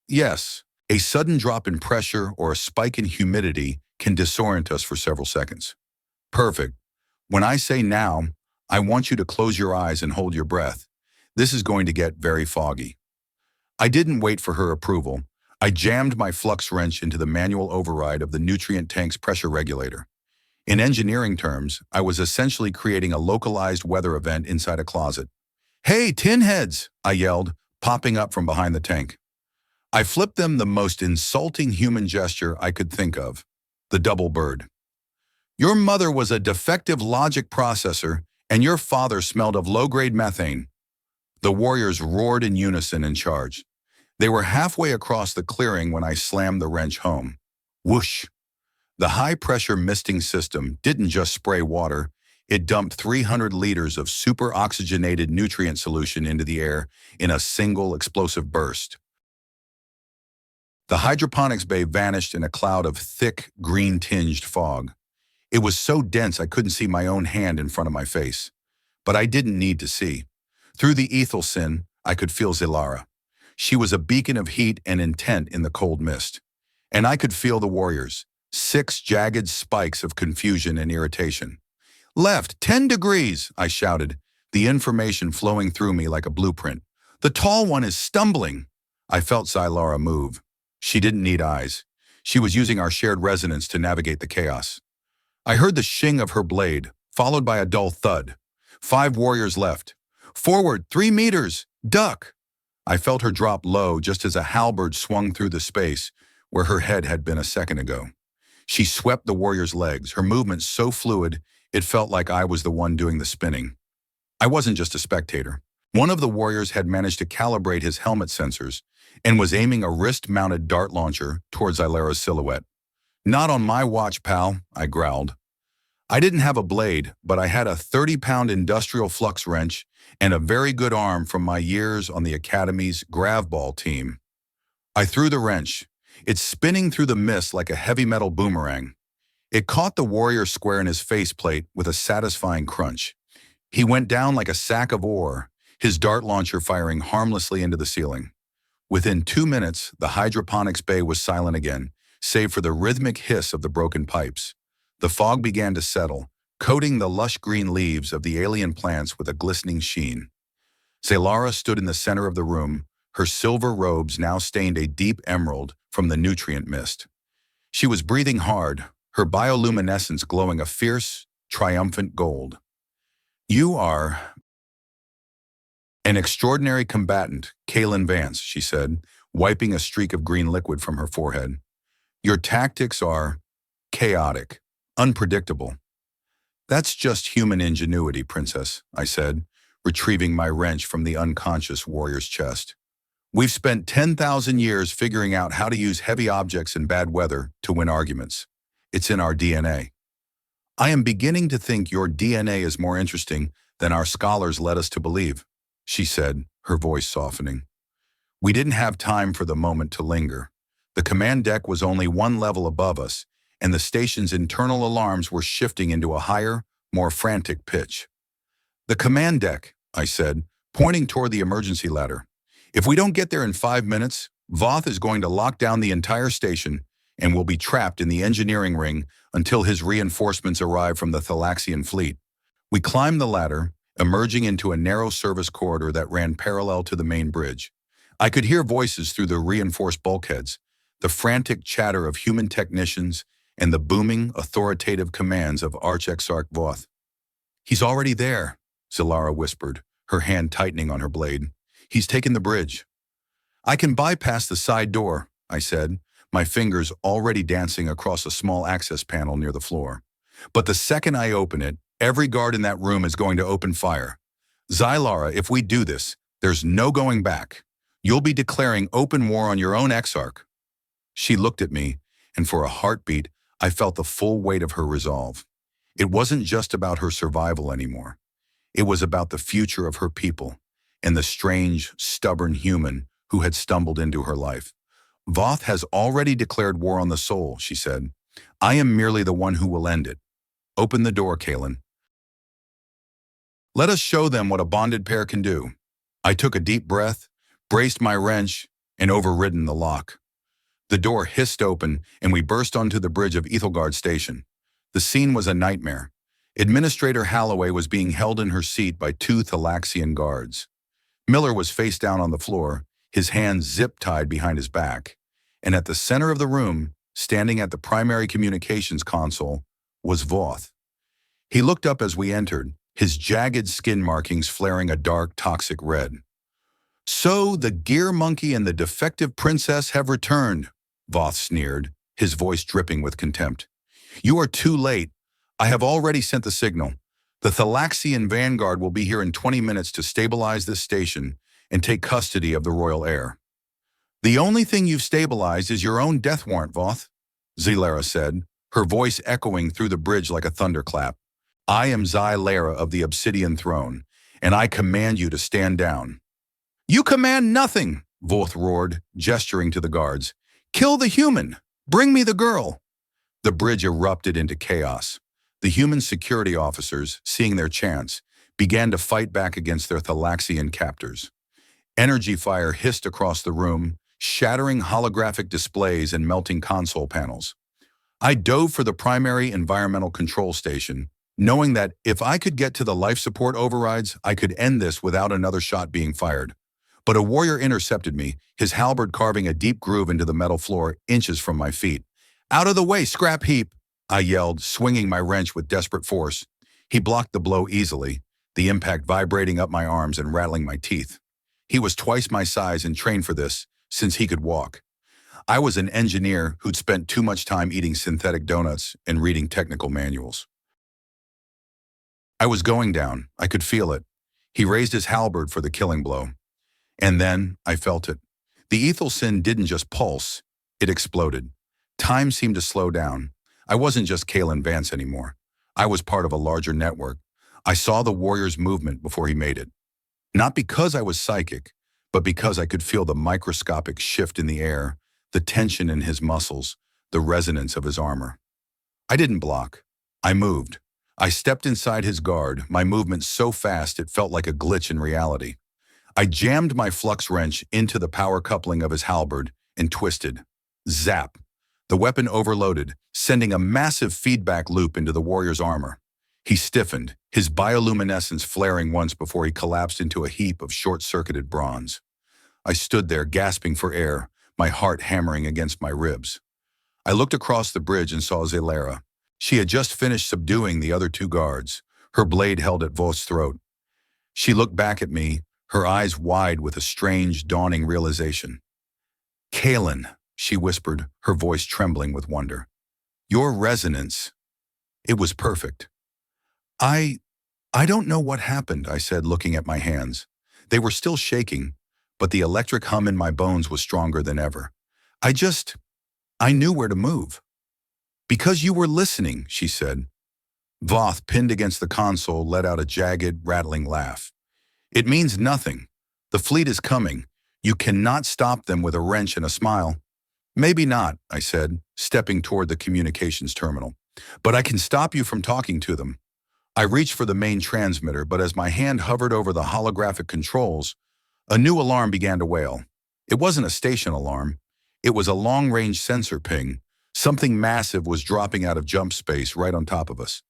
Yes. A sudden drop in pressure or a spike in humidity can disorient us for several seconds. Perfect. When I say now, I want you to close your eyes and hold your breath. This is going to get very foggy. I didn't wait for her approval. I jammed my flux wrench into the manual override of the nutrient tank's pressure regulator. In engineering terms, I was essentially creating a localized weather event inside a closet. "Hey, tin heads!" I yelled, popping up from behind the tank. I flipped them the most insulting human gesture I could think of, the double bird. Your mother was a defective logic processor, and your father smelled of low-grade methane. The warriors roared in unison and charged. They were halfway across the clearing when I slammed the wrench home. Whoosh! The high-pressure misting system didn't just spray water, it dumped 300 liters of super-oxygenated nutrient solution into the air in a single explosive burst. The hydroponics bay vanished in a cloud of thick, green-tinged fog. It was so dense I couldn't see my own hand in front of my face. But I didn't need to see. Through the ethyl sin, I could feel Zylara. She was a beacon of heat and intent in the cold mist. And I could feel the warriors, 6 jagged spikes of confusion and irritation. "Left, 10 degrees, I shouted, the information flowing through me like a blueprint. "The tall one is stumbling." I felt Zylara move. She didn't need eyes. She was using our shared resonance to navigate the chaos. I heard the shing of her blade, followed by a dull thud. 5 warriors left. "Forward, 3 meters! Duck!" I felt her drop low just as a halberd swung through the space where her head had been a second ago. She swept the warrior's legs, her movement so fluid it felt like I was the one doing the spinning. I wasn't just a spectator. One of the warriors had managed to calibrate his helmet sensors and was aiming a wrist-mounted dart launcher towards Ylara's silhouette. "Not on my watch, pal," I growled. I didn't have a blade, but I had a 30-pound industrial flux wrench and a very good arm from my years on the Academy's gravball team. I threw the wrench. It's spinning through the mist like a heavy metal boomerang. It caught the warrior square in his faceplate with a satisfying crunch. He went down like a sack of ore, his dart launcher firing harmlessly into the ceiling. Within 2 minutes, the hydroponics bay was silent again, save for the rhythmic hiss of the broken pipes. The fog began to settle, coating the lush green leaves of the alien plants with a glistening sheen. Zylara stood in the center of the room, her silver robes now stained a deep emerald from the nutrient mist. She was breathing hard, her bioluminescence glowing a fierce, triumphant gold. "You are an extraordinary combatant, Kaylin Vance," she said, wiping a streak of green liquid from her forehead. "Your tactics are chaotic, unpredictable." "That's just human ingenuity, Princess," I said, retrieving my wrench from the unconscious warrior's chest. "We've spent 10,000 years figuring out how to use heavy objects in bad weather to win arguments. It's in our DNA. I am beginning to think your DNA is more interesting than our scholars led us to believe," she said, her voice softening. We didn't have time for the moment to linger. The command deck was only 1 level above us, and the station's internal alarms were shifting into a higher, more frantic pitch. "The command deck," I said, pointing toward the emergency ladder. "If we don't get there in 5 minutes, Voth is going to lock down the entire station, and we'll be trapped in the engineering ring until his reinforcements arrive from the Thalaxian fleet." We climbed the ladder, emerging into a narrow service corridor that ran parallel to the main bridge. I could hear voices through the reinforced bulkheads, the frantic chatter of human technicians, and the booming, authoritative commands of Arch-Exarch Voth. "He's already there," Zylara whispered, her hand tightening on her blade. "He's taken the bridge." "I can bypass the side door," I said, my fingers already dancing across a small access panel near the floor. "But the second I open it, every guard in that room is going to open fire. Zylara, if we do this, there's no going back. You'll be declaring open war on your own exarch." She looked at me, and for a heartbeat, I felt the full weight of her resolve. It wasn't just about her survival anymore. It was about the future of her people and the strange, stubborn human who had stumbled into her life. Voth has already declared war on the soul, she said. I am merely the one who will end it. Open the door, Kalen. Let us show them what a bonded pair can do. I took a deep breath, braced my wrench, and overridden the lock. The door hissed open, and we burst onto the bridge of Ethelgard Station. The scene was a nightmare. Administrator Halloway was being held in her seat by two Thalaxian guards. Miller was face down on the floor, his hands zip-tied behind his back. And at the center of the room, standing at the primary communications console, was Voth. He looked up as we entered, his jagged skin markings flaring a dark, toxic red. So the gear monkey and the defective princess have returned, Voth sneered, his voice dripping with contempt. You are too late. I have already sent the signal. The Thalaxian vanguard will be here in 20 minutes to stabilize this station and take custody of the royal heir. The only thing you've stabilized is your own death warrant, Voth, Zylera said, her voice echoing through the bridge like a thunderclap. I am Zylera of the Obsidian Throne, and I command you to stand down. You command nothing, Voth roared, gesturing to the guards. Kill the human! Bring me the girl! The bridge erupted into chaos. The human security officers, seeing their chance, began to fight back against their Thalaxian captors. Energy fire hissed across the room, shattering holographic displays and melting console panels. I dove for the primary environmental control station, knowing that if I could get to the life support overrides, I could end this without another shot being fired. But a warrior intercepted me, his halberd carving a deep groove into the metal floor inches from my feet. Out of the way, scrap heap! I yelled, swinging my wrench with desperate force. He blocked the blow easily, the impact vibrating up my arms and rattling my teeth. He was twice my size and trained for this, since he could walk. I was an engineer who'd spent too much time eating synthetic donuts and reading technical manuals. I was going down. I could feel it. He raised his halberd for the killing blow. And then I felt it. The Ethel Sin didn't just pulse, it exploded. Time seemed to slow down. I wasn't just Kalen Vance anymore. I was part of a larger network. I saw the warrior's movement before he made it. Not because I was psychic, but because I could feel the microscopic shift in the air, the tension in his muscles, the resonance of his armor. I didn't block. I moved. I stepped inside his guard, my movement so fast it felt like a glitch in reality. I jammed my flux wrench into the power coupling of his halberd and twisted. Zap! The weapon overloaded, sending a massive feedback loop into the warrior's armor. He stiffened, his bioluminescence flaring once before he collapsed into a heap of short-circuited bronze. I stood there gasping for air, my heart hammering against my ribs. I looked across the bridge and saw Zylera. She had just finished subduing the other two guards, her blade held at Voth's throat. She looked back at me, her eyes wide with a strange, dawning realization. Kalen, she whispered, her voice trembling with wonder. Your resonance. It was perfect. I don't know what happened, I said, looking at my hands. They were still shaking, but the electric hum in my bones was stronger than ever. I knew where to move. Because you were listening, she said. Voth, pinned against the console, let out a jagged, rattling laugh. It means nothing. The fleet is coming. You cannot stop them with a wrench and a smile. Maybe not, I said, stepping toward the communications terminal. But I can stop you from talking to them. I reached for the main transmitter, but as my hand hovered over the holographic controls, a new alarm began to wail. It wasn't a station alarm. It was a long-range sensor ping. Something massive was dropping out of jump space right on top of us.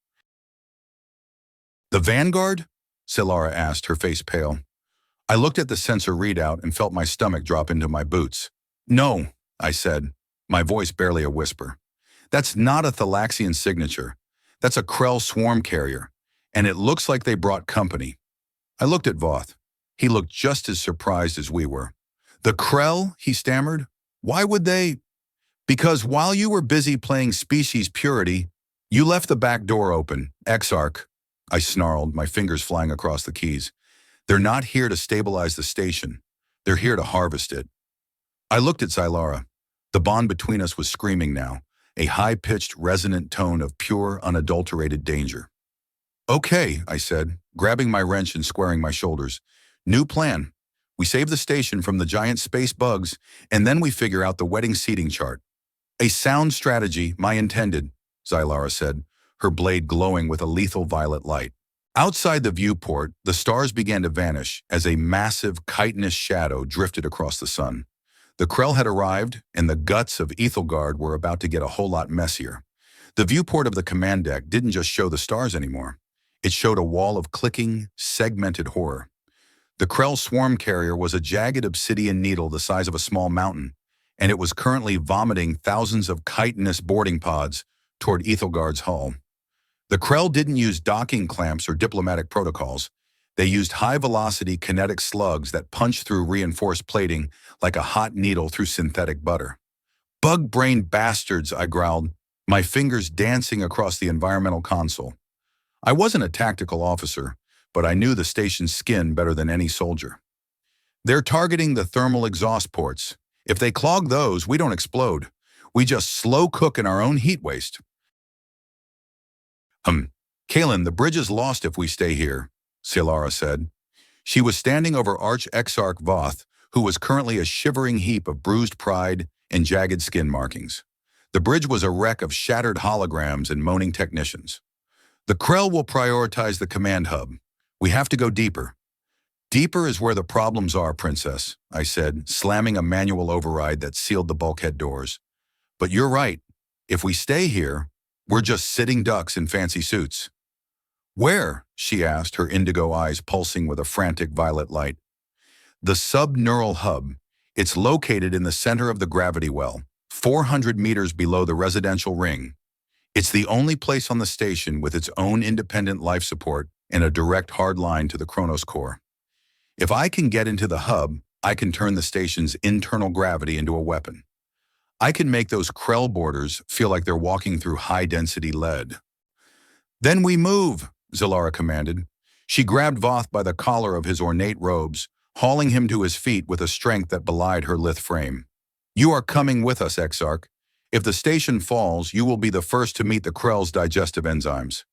The Vanguard? Zylera asked, her face pale. I looked at the sensor readout and felt my stomach drop into my boots. No, I said, my voice barely a whisper. That's not a Thalaxian signature. That's a Krell swarm carrier, and it looks like they brought company. I looked at Voth. He looked just as surprised as we were. The Krell, he stammered. Why would they? Because while you were busy playing Species Purity, you left the back door open, Exarch. I snarled, my fingers flying across the keys. They're not here to stabilize the station. They're here to harvest it. I looked at Zylera. The bond between us was screaming now. a high-pitched, resonant tone of pure, unadulterated danger. "Okay," I said, grabbing my wrench and squaring my shoulders. "New plan. We save the station from the giant space bugs, and then we figure out the wedding seating chart." "A sound strategy, my intended," Xylara said, her blade glowing with a lethal violet light. Outside the viewport, the stars began to vanish as a massive, chitinous shadow drifted across the sun. The Krell had arrived, and the guts of Ethelgard were about to get a whole lot messier. The viewport of the command deck didn't just show the stars anymore. It showed a wall of clicking, segmented horror. The Krell swarm carrier was a jagged obsidian needle the size of a small mountain, and it was currently vomiting thousands of chitinous boarding pods toward Ethelgard's hull. The Krell didn't use docking clamps or diplomatic protocols. They used high-velocity kinetic slugs that punched through reinforced plating like a hot needle through synthetic butter. "Bug-brained bastards," I growled, my fingers dancing across the environmental console. I wasn't a tactical officer, but I knew the station's skin better than any soldier. "They're targeting the thermal exhaust ports. If they clog those, we don't explode. We just slow cook in our own heat waste." Kalen, the bridge is lost if we stay here," Xylara said. She was standing over Arch-Exarch Voth, who was currently a shivering heap of bruised pride and jagged skin markings. The bridge was a wreck of shattered holograms and moaning technicians. "The Krell will prioritize the command hub. We have to go deeper." "Deeper is where the problems are, Princess," I said, slamming a manual override that sealed the bulkhead doors. "But you're right. If we stay here, we're just sitting ducks in fancy suits." "Where?" she asked, her indigo eyes pulsing with a frantic violet light. "The subneural hub. It's located in the center of the gravity well, 400 meters below the residential ring. It's the only place on the station with its own independent life support and a direct hard line to the Kronos core. If I can get into the hub, I can turn the station's internal gravity into a weapon. I can make those Krell boarders feel like they're walking through high-density lead." "Then we move," Xylara commanded. She grabbed Voth by the collar of his ornate robes, hauling him to his feet with a strength that belied her lithe frame. "You are coming with us, Exarch. If the station falls, you will be the first to meet the Krell's digestive enzymes."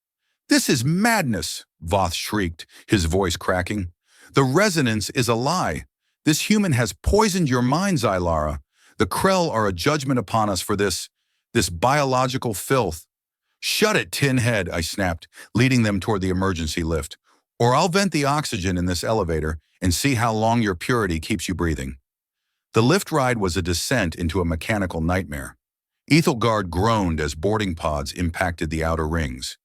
"This is madness," Voth shrieked, his voice cracking. "The resonance is a lie. This human has poisoned your mind, Xylara. The Krell are a judgment upon us for this biological filth." "Shut it, tin head," I snapped, leading them toward the emergency lift. "Or I'll vent the oxygen in this elevator and see how long your purity keeps you breathing." The lift ride was a descent into a mechanical nightmare. Ethelgard groaned as boarding pods impacted the outer rings.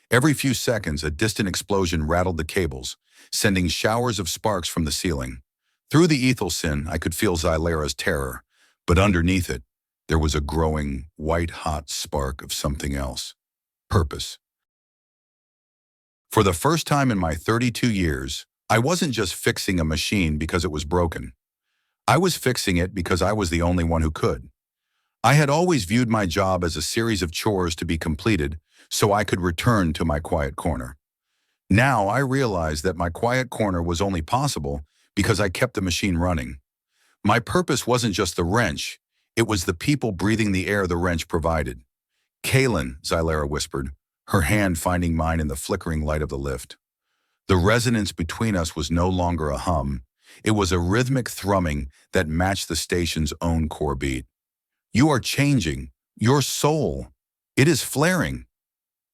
Every few seconds, a distant explosion rattled the cables, sending showers of sparks from the ceiling. Through the Ethelsin, I could feel Xylara's terror, but underneath it, there was a growing, white-hot spark of something else. Purpose. For the first time in my 32 years, I wasn't just fixing a machine because it was broken. I was fixing it because I was the only one who could. I had always viewed my job as a series of chores to be completed so I could return to my quiet corner. Now I realized that my quiet corner was only possible because I kept the machine running. My purpose wasn't just the wrench, it was the people breathing the air the wrench provided. "Kalen," Xylara whispered, her hand finding mine in the flickering light of the lift. The resonance between us was no longer a hum. It was a rhythmic thrumming that matched the station's own core beat. "You are changing. Your soul. It is flaring."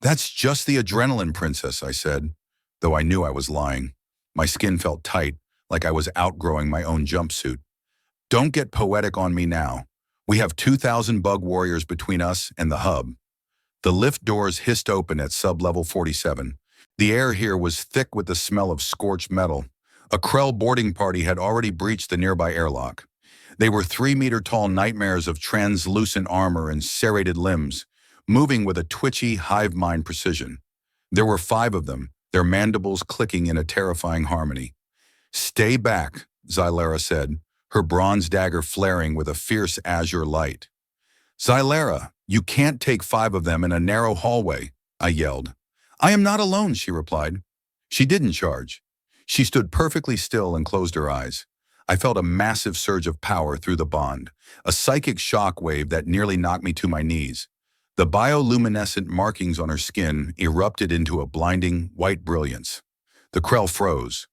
"That's just the adrenaline, Princess," I said, though I knew I was lying. My skin felt tight, like I was outgrowing my own jumpsuit. "Don't get poetic on me now. We have 2,000 bug warriors between us and the hub." The lift doors hissed open at sub-level 47. The air here was thick with the smell of scorched metal. A Krell boarding party had already breached the nearby airlock. They were 3-meter-tall nightmares of translucent armor and serrated limbs, moving with a twitchy, hive-mind precision. There were 5 of them, their mandibles clicking in a terrifying harmony. "Stay back," Xylara said, her bronze dagger flaring with a fierce azure light. "Xylara, you can't take 5 of them in a narrow hallway," I yelled. "I am not alone," she replied. She didn't charge. She stood perfectly still and closed her eyes. I felt a massive surge of power through the bond, a psychic shock wave that nearly knocked me to my knees. The bioluminescent markings on her skin erupted into a blinding, white brilliance. The Krell froze.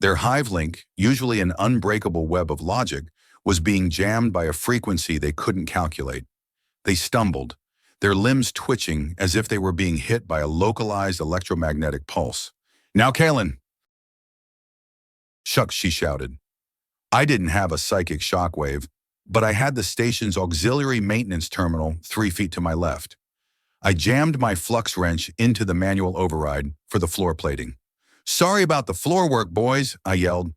Their hive link, usually an unbreakable web of logic, was being jammed by a frequency they couldn't calculate. They stumbled, their limbs twitching as if they were being hit by a localized electromagnetic pulse. "Now, Kalen!" "Shucks," she shouted. I didn't have a psychic shockwave, but I had the station's auxiliary maintenance terminal 3 feet to my left. I jammed my flux wrench into the manual override for the floor plating. "Sorry about the floor work, boys," I yelled.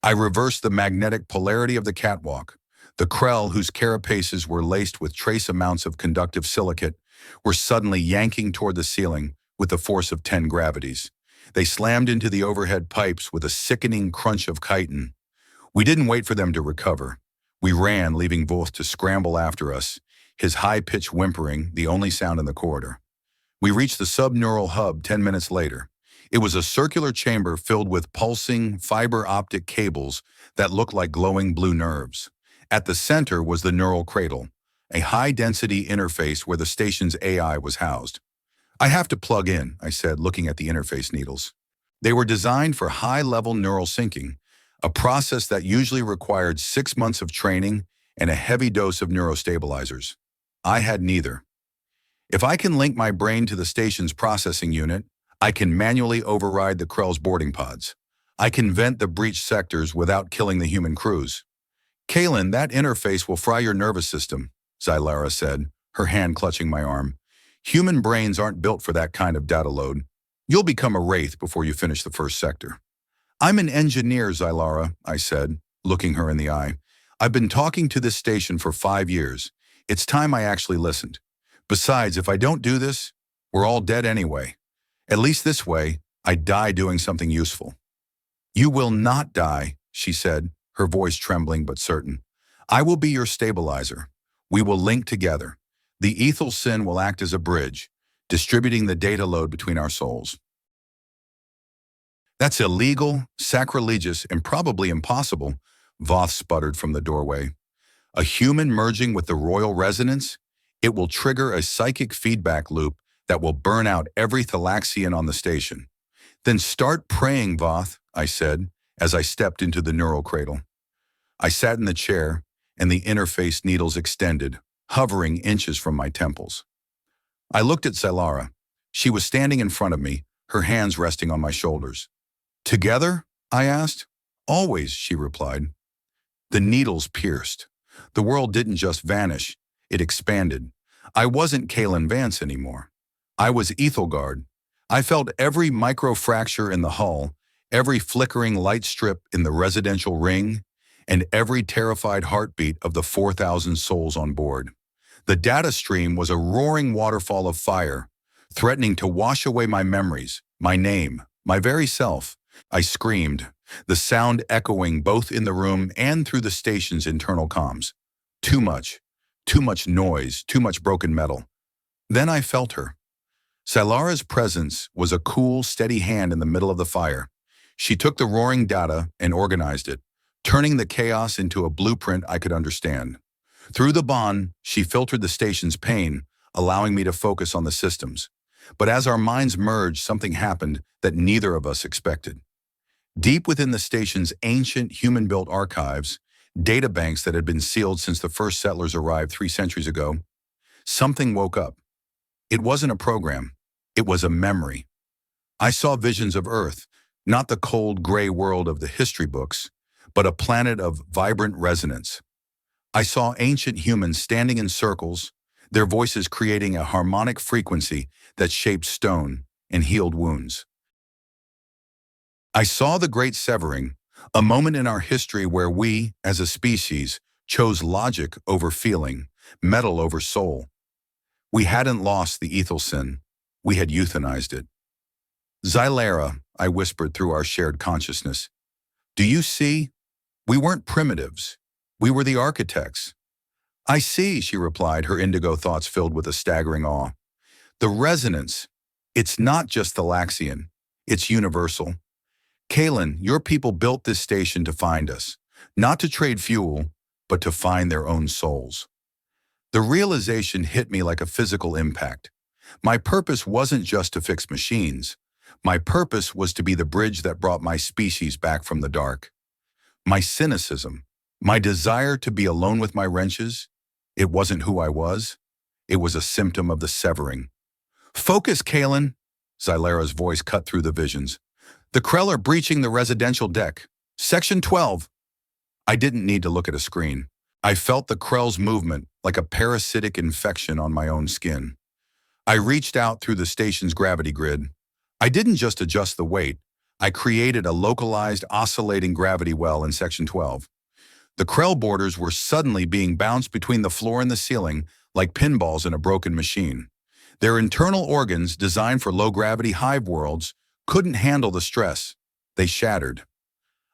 I reversed the magnetic polarity of the catwalk. The Krell, whose carapaces were laced with trace amounts of conductive silicate, were suddenly yanking toward the ceiling with the force of 10 gravities. They slammed into the overhead pipes with a sickening crunch of chitin. We didn't wait for them to recover. We ran, leaving Voth to scramble after us, his high-pitched whimpering the only sound in the corridor. We reached the subneural hub 10 minutes later. It was a circular chamber filled with pulsing, fiber-optic cables that looked like glowing blue nerves. At the center was the neural cradle, a high-density interface where the station's AI was housed. "I have to plug in," I said, looking at the interface needles. They were designed for high-level neural syncing, a process that usually required 6 months of training and a heavy dose of neurostabilizers. I had neither. If I can link my brain to the station's processing unit, I can manually override the Krell's boarding pods. I can vent the breached sectors without killing the human crews. "Kalen, that interface will fry your nervous system," Zylara said, her hand clutching my arm. "Human brains aren't built for that kind of data load. You'll become a wraith before you finish the first sector." "I'm an engineer, Zylara," I said, looking her in the eye. "I've been talking to this station for 5 years. It's time I actually listened. Besides, if I don't do this, we're all dead anyway. At least this way, I die doing something useful." "You will not die," she said, her voice trembling but certain. "I will be your stabilizer. We will link together. The ethel sin will act as a bridge, distributing the data load between our souls." "That's illegal, sacrilegious, and probably impossible," Voth sputtered from the doorway. "A human merging with the royal resonance? It will trigger a psychic feedback loop that will burn out every Thalaxian on the station." "Then start praying, Voth," I said, as I stepped into the neural cradle. I sat in the chair, and the interface needles extended, hovering inches from my temples. I looked at Zylara. She was standing in front of me, her hands resting on my shoulders. "Together?" I asked. "Always," she replied. The needles pierced. The world didn't just vanish, it expanded. I wasn't Kalen Vance anymore. I was Ethelgard. I felt every microfracture in the hull, every flickering light strip in the residential ring, and every terrified heartbeat of the 4,000 souls on board. The data stream was a roaring waterfall of fire, threatening to wash away my memories, my name, my very self. I screamed, the sound echoing both in the room and through the station's internal comms. Too much noise, too much broken metal. Then I felt her. Zylara's presence was a cool, steady hand in the middle of the fire. She took the roaring data and organized it, turning the chaos into a blueprint I could understand. Through the bond, she filtered the station's pain, allowing me to focus on the systems. But as our minds merged, something happened that neither of us expected. Deep within the station's ancient human-built archives, databanks that had been sealed since the first settlers arrived 3 centuries ago, something woke up. It wasn't a program. It was a memory. I saw visions of Earth, not the cold, gray world of the history books, but a planet of vibrant resonance. I saw ancient humans standing in circles, their voices creating a harmonic frequency that shaped stone and healed wounds. I saw the Great Severing, a moment in our history where we, as a species, chose logic over feeling, metal over soul. We hadn't lost the ethel sin. We had euthanized it. "Zylara," I whispered through our shared consciousness. "Do you see? We weren't primitives. We were the architects." "I see," she replied, her indigo thoughts filled with a staggering awe. "The resonance. It's not just Thalaxian. It's universal. Kalen, your people built this station to find us, not to trade fuel, but to find their own souls." The realization hit me like a physical impact. My purpose wasn't just to fix machines. My purpose was to be the bridge that brought my species back from the dark. My cynicism, my desire to be alone with my wrenches, it wasn't who I was. It was a symptom of the severing. Focus, Kalen. Xylera's voice cut through the visions. The Krell are breaching the residential deck. Section 12. I didn't need to look at a screen. I felt the Krell's movement like a parasitic infection on my own skin. I reached out through the station's gravity grid. I didn't just adjust the weight. I created a localized oscillating gravity well in Section 12. The Krell borders were suddenly being bounced between the floor and the ceiling like pinballs in a broken machine. Their internal organs, designed for low-gravity hive worlds, couldn't handle the stress. They shattered.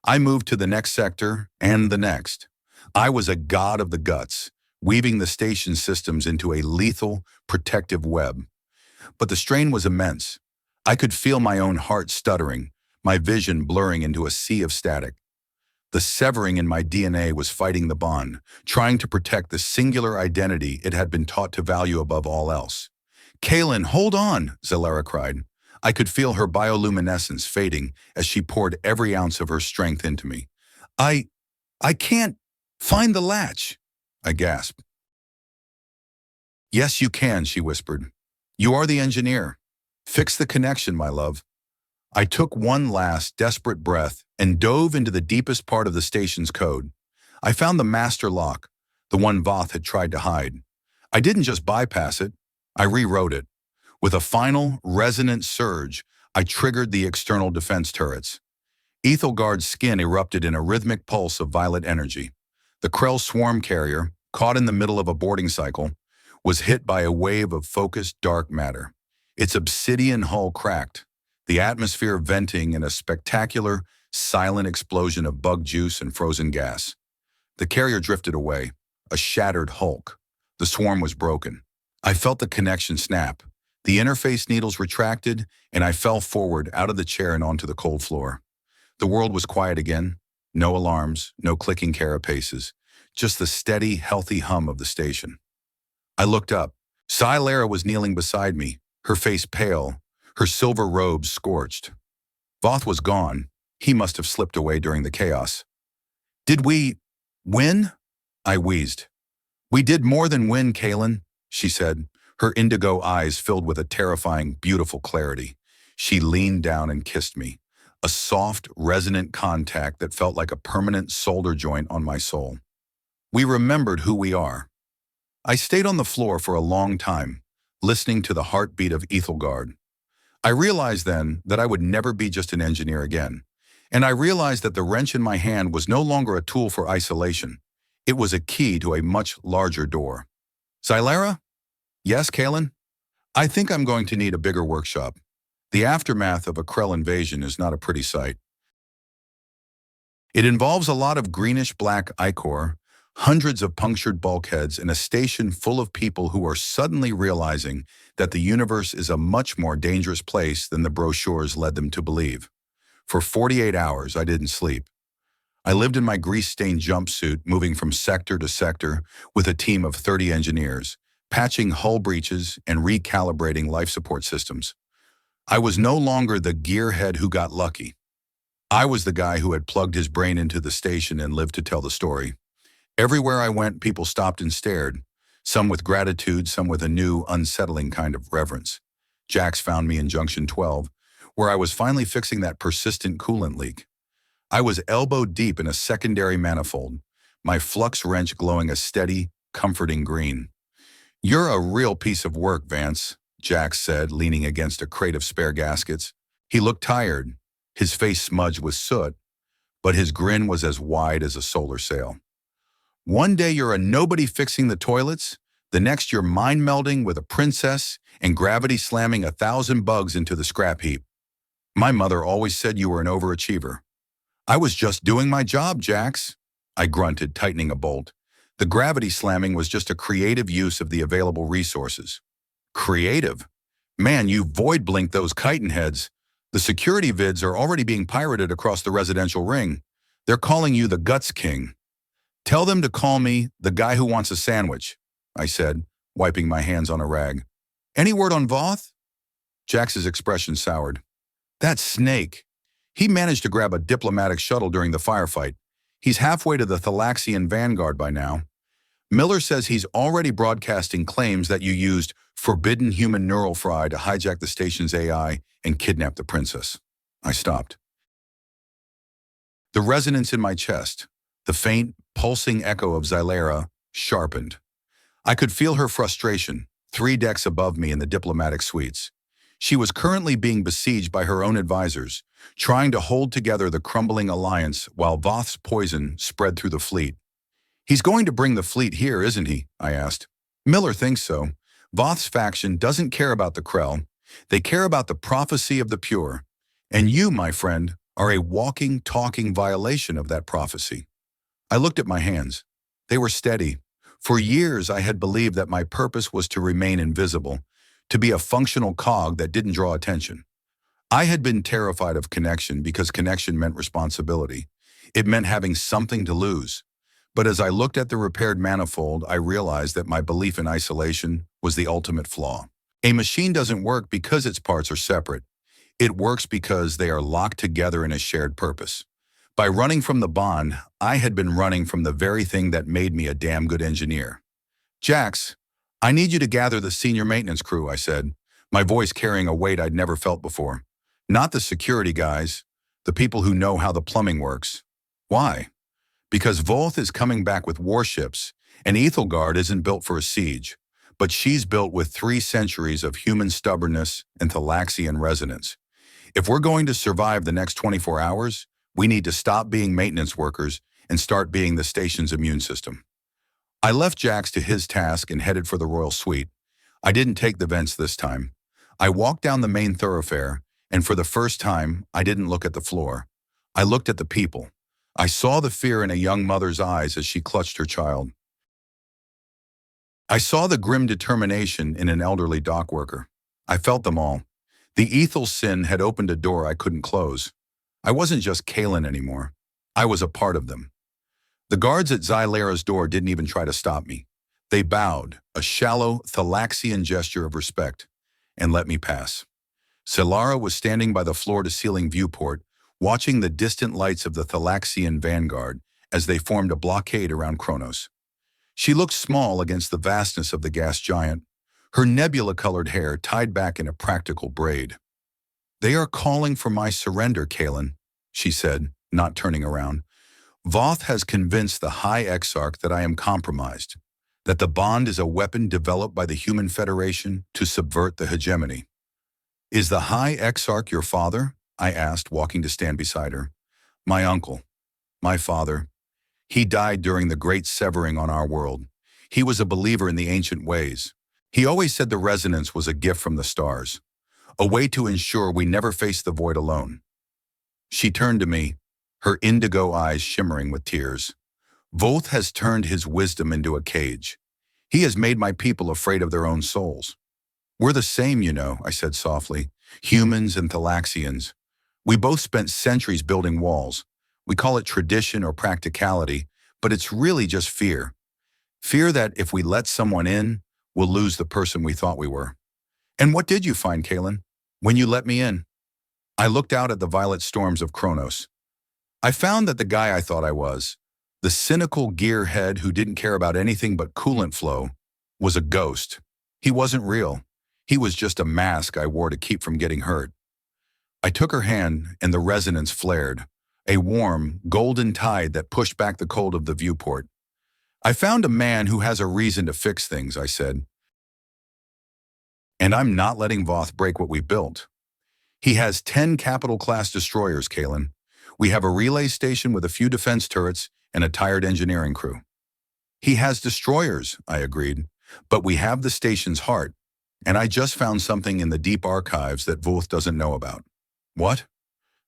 I moved to the next sector and the next. I was a god of the guts, weaving the station systems into a lethal, protective web. But the strain was immense. I could feel my own heart stuttering, my vision blurring into a sea of static. The severing in my DNA was fighting the bond, trying to protect the singular identity it had been taught to value above all else. Kalen, hold on, Xylera cried. I could feel her bioluminescence fading as she poured every ounce of her strength into me. I can't find the latch, I gasped. Yes, you can, she whispered. You are the engineer. Fix the connection, my love. I took one last, desperate breath and dove into the deepest part of the station's code. I found the master lock, the one Voth had tried to hide. I didn't just bypass it, I rewrote it. With a final, resonant surge, I triggered the external defense turrets. Ethelgard's skin erupted in a rhythmic pulse of violet energy. The Krell swarm carrier, caught in the middle of a boarding cycle, was hit by a wave of focused dark matter. Its obsidian hull cracked, the atmosphere venting in a spectacular, silent explosion of bug juice and frozen gas. The carrier drifted away, a shattered hulk. The swarm was broken. I felt the connection snap. The interface needles retracted, and I fell forward out of the chair and onto the cold floor. The world was quiet again. No alarms, no clicking carapaces, just the steady, healthy hum of the station. I looked up. Xylera was kneeling beside me, her face pale, her silver robes scorched. Voth was gone. He must have slipped away during the chaos. Did we win? I wheezed. We did more than win, Kalen, she said, her indigo eyes filled with a terrifying, beautiful clarity. She leaned down and kissed me, a soft, resonant contact that felt like a permanent solder joint on my soul. We remembered who we are. I stayed on the floor for a long time, listening to the heartbeat of Ethelgard. I realized then that I would never be just an engineer again, and I realized that the wrench in my hand was no longer a tool for isolation. It was a key to a much larger door. Xylera? Yes, Kalen? I think I'm going to need a bigger workshop. The aftermath of a Krell invasion is not a pretty sight. It involves a lot of greenish-black ichor, hundreds of punctured bulkheads, and a station full of people who are suddenly realizing that the universe is a much more dangerous place than the brochures led them to believe. For 48 hours, I didn't sleep. I lived in my grease-stained jumpsuit, moving from sector to sector with a team of 30 engineers, patching hull breaches and recalibrating life support systems. I was no longer the gearhead who got lucky. I was the guy who had plugged his brain into the station and lived to tell the story. Everywhere I went, people stopped and stared, some with gratitude, some with a new, unsettling kind of reverence. Jax found me in Junction 12, where I was finally fixing that persistent coolant leak. I was elbow deep in a secondary manifold, my flux wrench glowing a steady, comforting green. You're a real piece of work, Vance, Jax said, leaning against a crate of spare gaskets. He looked tired, his face smudged with soot, but his grin was as wide as a solar sail. One day you're a nobody fixing the toilets, the next you're mind-melding with a princess and gravity slamming 1,000 bugs into the scrap heap. My mother always said you were an overachiever. I was just doing my job, Jax, I grunted, tightening a bolt. The gravity slamming was just a creative use of the available resources. Creative? Man, you void-blinked those chitin heads. The security vids are already being pirated across the residential ring. They're calling you the Guts King. Tell them to call me the guy who wants a sandwich. I said, wiping my hands on a rag. Any word on Voth? Jax's expression soured. That snake. He managed to grab a diplomatic shuttle during the firefight. He's halfway to the Thalaxian Vanguard by now. Miller says he's already broadcasting claims that you used forbidden human neural fry to hijack the station's AI and kidnap the princess. I stopped. The resonance in my chest, the faint, pulsing echo of Xylera, sharpened. I could feel her frustration, 3 decks above me in the diplomatic suites. She was currently being besieged by her own advisors, trying to hold together the crumbling alliance while Voth's poison spread through the fleet. He's going to bring the fleet here, isn't he? I asked. Miller thinks so. Voth's faction doesn't care about the Krell. They care about the prophecy of the pure. And you, my friend, are a walking, talking violation of that prophecy. I looked at my hands. They were steady. For years, I had believed that my purpose was to remain invisible, to be a functional cog that didn't draw attention. I had been terrified of connection because connection meant responsibility. It meant having something to lose. But as I looked at the repaired manifold, I realized that my belief in isolation was the ultimate flaw. A machine doesn't work because its parts are separate. It works because they are locked together in a shared purpose. By running from the bond, I had been running from the very thing that made me a damn good engineer. Jax, I need you to gather the senior maintenance crew, I said, my voice carrying a weight I'd never felt before. Not the security guys, the people who know how the plumbing works. Why? Because Voth is coming back with warships, and Ethelgard isn't built for a siege, but she's built with 3 centuries of human stubbornness and Thalaxian resonance. If we're going to survive the next 24 hours, we need to stop being maintenance workers and start being the station's immune system. I left Jax to his task and headed for the royal suite. I didn't take the vents this time. I walked down the main thoroughfare, and for the first time, I didn't look at the floor. I looked at the people. I saw the fear in a young mother's eyes as she clutched her child. I saw the grim determination in an elderly dock worker. I felt them all. The Ethel sin had opened a door I couldn't close. I wasn't just Kalen anymore. I was a part of them. The guards at Xylera's door didn't even try to stop me. They bowed, a shallow Thalaxian gesture of respect, and let me pass. Selara was standing by the floor-to-ceiling viewport, watching the distant lights of the Thalaxian Vanguard as they formed a blockade around Kronos. She looked small against the vastness of the gas giant, her nebula-colored hair tied back in a practical braid. They are calling for my surrender, Kalen, she said, not turning around. Voth has convinced the High Exarch that I am compromised, that the bond is a weapon developed by the Human Federation to subvert the hegemony. Is the High Exarch your father? I asked, walking to stand beside her. My uncle. My father. He died during the great severing on our world. He was a believer in the ancient ways. He always said the resonance was a gift from the stars, a way to ensure we never face the void alone. She turned to me, her indigo eyes shimmering with tears. Voth has turned his wisdom into a cage. He has made my people afraid of their own souls. We're the same, you know, I said softly, humans and Thalaxians. We both spent centuries building walls. We call it tradition or practicality, but it's really just fear. Fear that if we let someone in, we'll lose the person we thought we were. And what did you find, Kalen, when you let me in? I looked out at the violet storms of Kronos. I found that the guy I thought I was, the cynical gearhead who didn't care about anything but coolant flow, was a ghost. He wasn't real. He was just a mask I wore to keep from getting hurt. I took her hand and the resonance flared, a warm, golden tide that pushed back the cold of the viewport. I found a man who has a reason to fix things, I said. And I'm not letting Voth break what we built. He has 10 capital-class destroyers, Kalen. We have a relay station with a few defense turrets and a tired engineering crew. He has destroyers, I agreed, but we have the station's heart, and I just found something in the deep archives that Voth doesn't know about. What?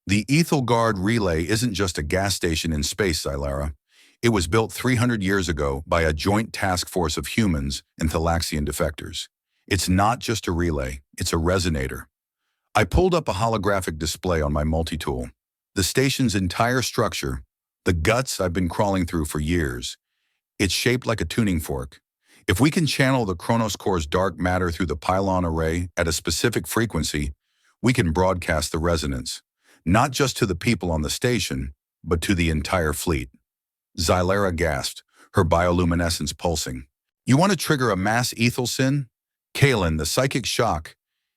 The Ethelgard relay isn't just a gas station in space, Xylera. It was built 300 years ago by a joint task force of humans and Thalaxian defectors. It's not just a relay, it's a resonator. I pulled up a holographic display on my multi-tool. The station's entire structure, the guts I've been crawling through for years, it's shaped like a tuning fork. If we can channel the Kronos core's dark matter through the pylon array at a specific frequency, we can broadcast the resonance, not just to the people on the station, but to the entire fleet. Xylera gasped, her bioluminescence pulsing. You want to trigger a mass ethel sin? Kalen, the psychic shock.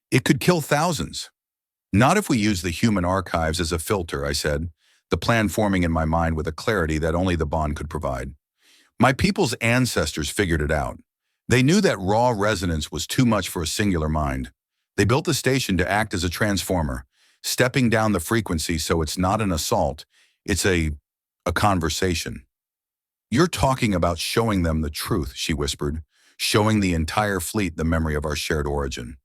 It could kill thousands. Not if we use the human archives as a filter, I said, the plan forming in my mind with a clarity that only the bond could provide. My people's ancestors figured it out. They knew that raw resonance was too much for a singular mind. They built the station to act as a transformer, stepping down the frequency so it's not an assault, it's a conversation. You're talking about showing them the truth, she whispered, showing the entire fleet the memory of our shared origin.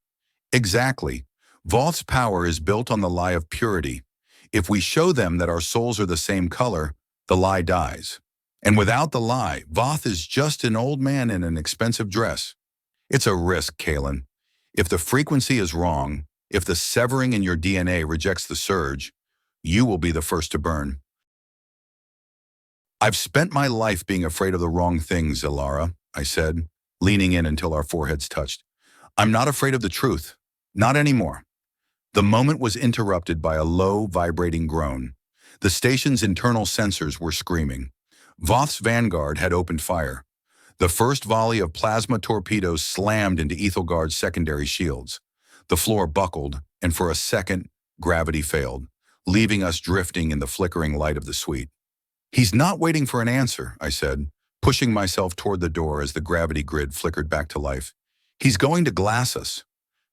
Exactly. Voth's power is built on the lie of purity. If we show them that our souls are the same color, the lie dies. And without the lie, Voth is just an old man in an expensive dress. It's a risk, Kalen. If the frequency is wrong, if the severing in your DNA rejects the surge, you will be the first to burn. I've spent my life being afraid of the wrong things, Ilara, I said, leaning in until our foreheads touched. I'm not afraid of the truth. Not anymore. The moment was interrupted by a low, vibrating groan. The station's internal sensors were screaming. Voth's vanguard had opened fire. The first volley of plasma torpedoes slammed into Ethelgard's secondary shields. The floor buckled, and for a second, gravity failed, leaving us drifting in the flickering light of the suite. He's not waiting for an answer, I said, pushing myself toward the door as the gravity grid flickered back to life. He's going to glass us.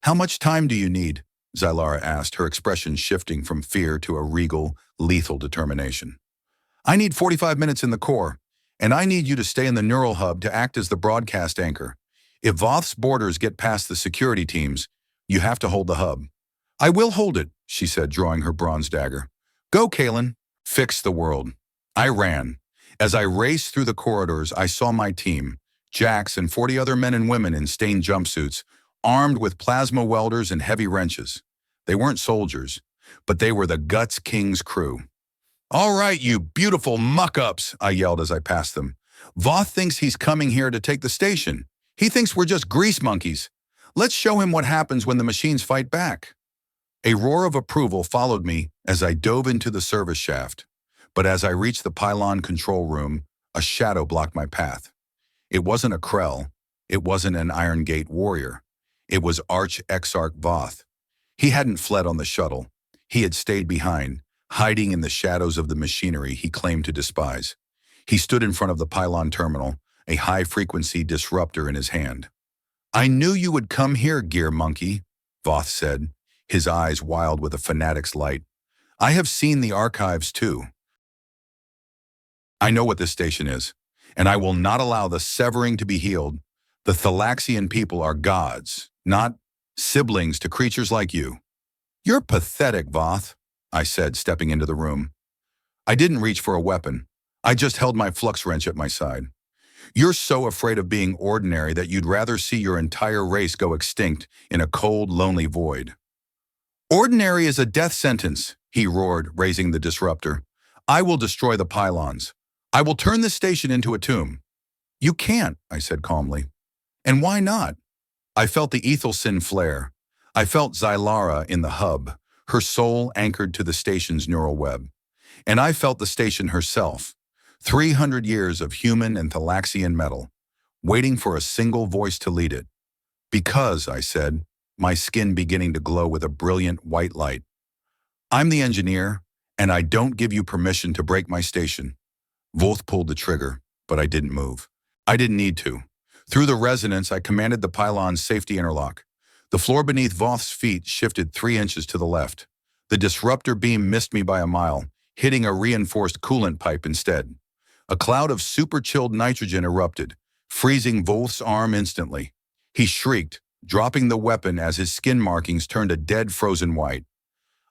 How much time do you need? Xylera asked, her expression shifting from fear to a regal, lethal determination. I need 45 minutes in the core, and I need you to stay in the neural hub to act as the broadcast anchor. If Voth's borders get past the security teams, you have to hold the hub. I will hold it, she said, drawing her bronze dagger. Go, Kalen. Fix the world. I ran. As I raced through the corridors, I saw my team, Jax and 40 other men and women in stained jumpsuits, armed with plasma welders and heavy wrenches. They weren't soldiers, but they were the Guts King's crew. All right, you beautiful muck-ups, I yelled as I passed them. Voth thinks he's coming here to take the station. He thinks we're just grease monkeys. Let's show him what happens when the machines fight back. A roar of approval followed me as I dove into the service shaft. But as I reached the pylon control room, a shadow blocked my path. It wasn't a Krell. It wasn't an Iron Gate warrior. It was Arch-Exarch Voth. He hadn't fled on the shuttle. He had stayed behind, hiding in the shadows of the machinery he claimed to despise. He stood in front of the pylon terminal, a high-frequency disruptor in his hand. I knew you would come here, gear monkey, Voth said, his eyes wild with a fanatic's light. I have seen the archives too. I know what this station is, and I will not allow the severing to be healed. The Thalaxian people are gods, not siblings to creatures like you. You're pathetic, Voth, I said, stepping into the room. I didn't reach for a weapon. I just held my flux wrench at my side. You're so afraid of being ordinary that you'd rather see your entire race go extinct in a cold, lonely void. Ordinary is a death sentence, he roared, raising the disruptor. I will destroy the pylons. I will turn this station into a tomb. You can't, I said calmly. And why not? I felt the ethel sin flare. I felt Xylera in the hub, her soul anchored to the station's neural web. And I felt the station herself, 300 years of human and Thalaxian metal, waiting for a single voice to lead it. Because, I said, my skin beginning to glow with a brilliant white light. I'm the engineer, and I don't give you permission to break my station. Voth pulled the trigger, but I didn't move. I didn't need to. Through the resonance, I commanded the pylon's safety interlock. The floor beneath Voth's feet shifted 3 inches to the left. The disruptor beam missed me by a mile, hitting a reinforced coolant pipe instead. A cloud of super-chilled nitrogen erupted, freezing Voth's arm instantly. He shrieked, dropping the weapon as his skin markings turned a dead frozen white.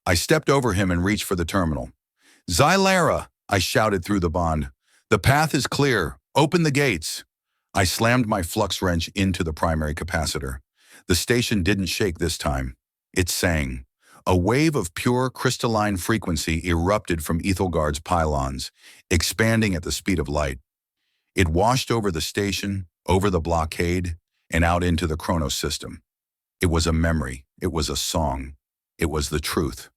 I stepped over him and reached for the terminal. Xylera, I shouted through the bond. The path is clear. Open the gates. I slammed my flux wrench into the primary capacitor. The station didn't shake this time. It sang. A wave of pure crystalline frequency erupted from Ethelgard's pylons, expanding at the speed of light. It washed over the station, over the blockade, and out into the Chronos system. It was a memory. It was a song. It was the truth.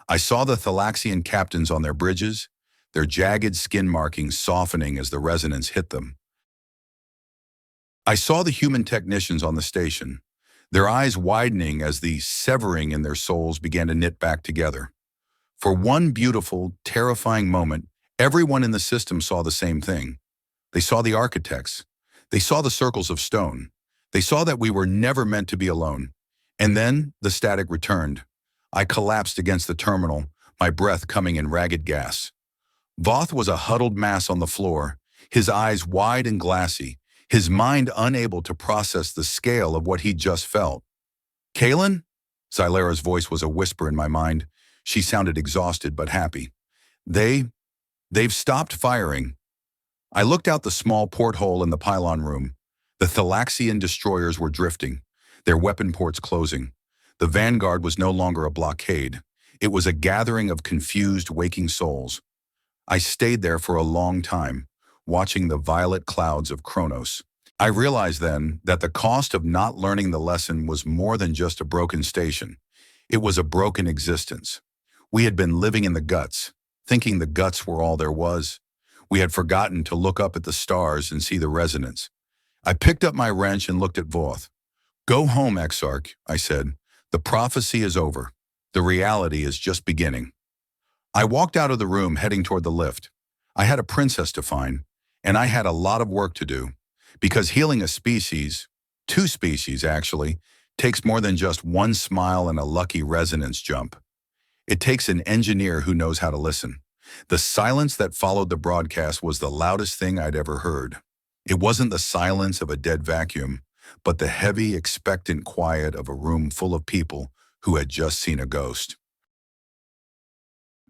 I saw the Thalaxian captains on their bridges, their jagged skin markings softening as the resonance hit them. I saw the human technicians on the station, their eyes widening as the severing in their souls began to knit back together. For one beautiful, terrifying moment, everyone in the system saw the same thing. They saw the architects. They saw the circles of stone. They saw that we were never meant to be alone. And then the static returned. I collapsed against the terminal, my breath coming in ragged gas. Voth was a huddled mass on the floor, his eyes wide and glassy, his mind unable to process the scale of what he'd just felt. "Kalen?" Xylera's voice was a whisper in my mind. She sounded exhausted but happy. They've stopped firing." I looked out the small porthole in the pylon room. The Thalaxian destroyers were drifting, their weapon ports closing. The Vanguard was no longer a blockade. It was a gathering of confused, waking souls. I stayed there for a long time, watching the violet clouds of Chronos. I realized then that the cost of not learning the lesson was more than just a broken station. It was a broken existence. We had been living in the guts, thinking the guts were all there was. We had forgotten to look up at the stars and see the resonance. I picked up my wrench and looked at Voth. "Go home, Exarch," I said. "The prophecy is over. The reality is just beginning." I walked out of the room heading toward the lift. I had a princess to find, and I had a lot of work to do. Because healing a species, two species actually, takes more than just one smile and a lucky resonance jump. It takes an engineer who knows how to listen. The silence that followed the broadcast was the loudest thing I'd ever heard. It wasn't the silence of a dead vacuum, but the heavy, expectant quiet of a room full of people who had just seen a ghost.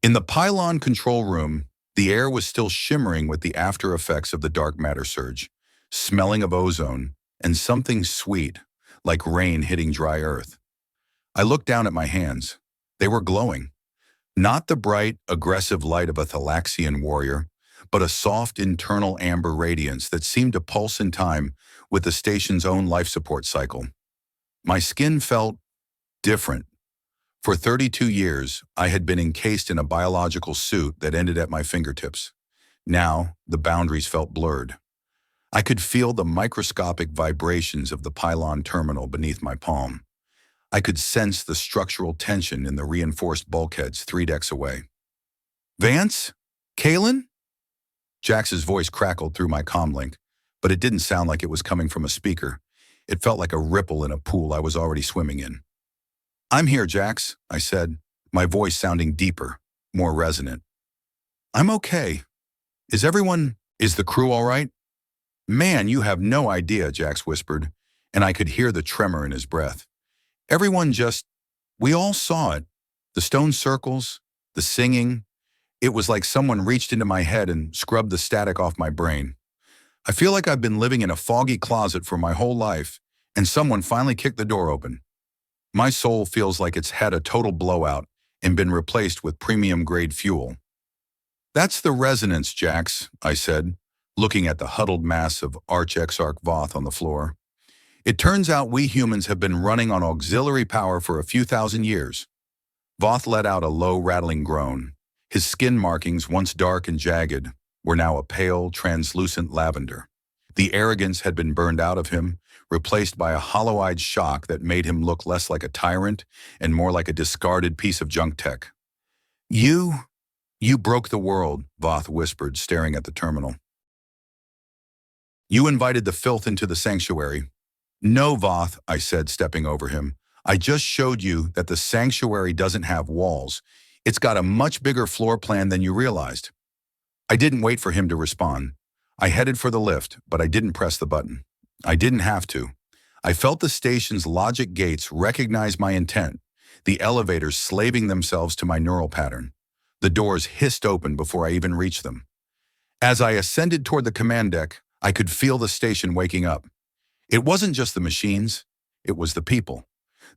In the pylon control room, the air was still shimmering with the after effects of the dark matter surge, smelling of ozone, and something sweet, like rain hitting dry earth. I looked down at my hands. They were glowing. Not the bright, aggressive light of a Thalaxian warrior, but a soft internal amber radiance that seemed to pulse in time with the station's own life support cycle. My skin felt different. For 32 years, I had been encased in a biological suit that ended at my fingertips. Now, the boundaries felt blurred. I could feel the microscopic vibrations of the pylon terminal beneath my palm. I could sense the structural tension in the reinforced bulkheads 3 decks away. "Vance? Kalen?" Jax's voice crackled through my comlink, but it didn't sound like it was coming from a speaker. It felt like a ripple in a pool I was already swimming in. "I'm here, Jax," I said, my voice sounding deeper, more resonant. "I'm okay. Is the crew all right?" "Man, you have no idea," Jax whispered, and I could hear the tremor in his breath. We all saw it. The stone circles, the singing. It was like someone reached into my head and scrubbed the static off my brain. I feel like I've been living in a foggy closet for my whole life, and someone finally kicked the door open. My soul feels like it's had a total blowout and been replaced with premium-grade fuel. "That's the resonance, Jax," I said, looking at the huddled mass of Arch-Exarch Voth on the floor. "It turns out we humans have been running on auxiliary power for a few thousand years." Voth let out a low, rattling groan. His skin markings, once dark and jagged, were now a pale, translucent lavender. The arrogance had been burned out of him, replaced by a hollow-eyed shock that made him look less like a tyrant and more like a discarded piece of junk tech. You broke the world," Voth whispered, staring at the terminal. "You invited the filth into the sanctuary." "No, Voth," I said, stepping over him. "I just showed you that the sanctuary doesn't have walls. It's got a much bigger floor plan than you realized." I didn't wait for him to respond. I headed for the lift, but I didn't press the button. I didn't have to. I felt the station's logic gates recognize my intent, the elevators slaving themselves to my neural pattern. The doors hissed open before I even reached them. As I ascended toward the command deck, I could feel the station waking up. It wasn't just the machines, it was the people.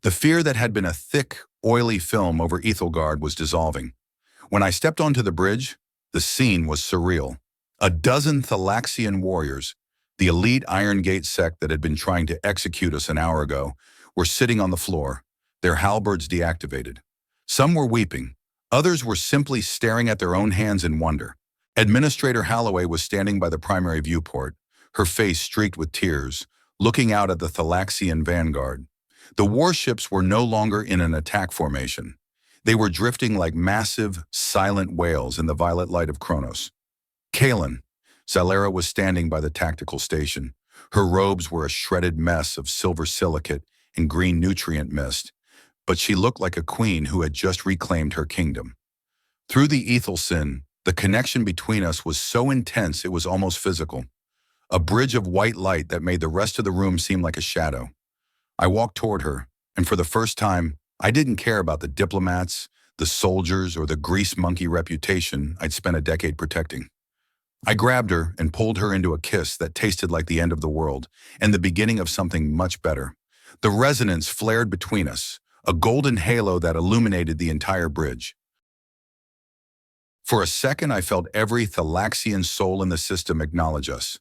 The fear that had been a thick, oily film over Ethelgard was dissolving. When I stepped onto the bridge, the scene was surreal. A dozen Thalaxian warriors, The elite Iron Gate sect that had been trying to execute us an hour ago were sitting on the floor, their halberds deactivated. Some were weeping. Others were simply staring at their own hands in wonder. Administrator Holloway was standing by the primary viewport, her face streaked with tears, looking out at the Thalaxian vanguard. The warships were no longer in an attack formation. They were drifting like massive, silent whales in the violet light of Kronos. Kalen, Zylera was standing by the tactical station. Her robes were a shredded mess of silver silicate and green nutrient mist, but she looked like a queen who had just reclaimed her kingdom. Through the ethel sin, the connection between us was so intense it was almost physical. A bridge of white light that made the rest of the room seem like a shadow. I walked toward her, and for the first time, I didn't care about the diplomats, the soldiers, or the grease monkey reputation I'd spent a decade protecting. I grabbed her and pulled her into a kiss that tasted like the end of the world and the beginning of something much better. The resonance flared between us, a golden halo that illuminated the entire bridge. For a second, I felt every Thalaxian soul in the system acknowledge us.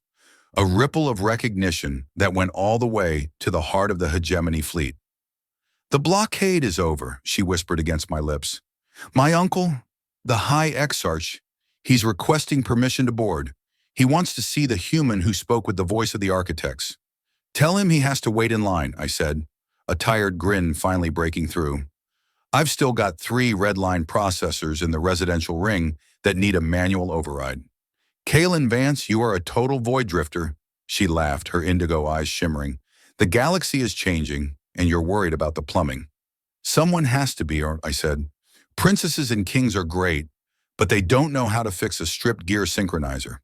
A ripple of recognition that went all the way to the heart of the hegemony fleet. "The blockade is over," she whispered against my lips. "My uncle, the High Exarch, he's requesting permission to board. He wants to see the human who spoke with the voice of the architects." "Tell him he has to wait in line," I said, a tired grin finally breaking through. "I've still got 3 red-line processors in the residential ring that need a manual override." "Kalen Vance, you are a total void drifter," she laughed, her indigo eyes shimmering. "The galaxy is changing, and you're worried about the plumbing." "Someone has to be," I said. "Princesses and kings are great, but they don't know how to fix a stripped gear synchronizer."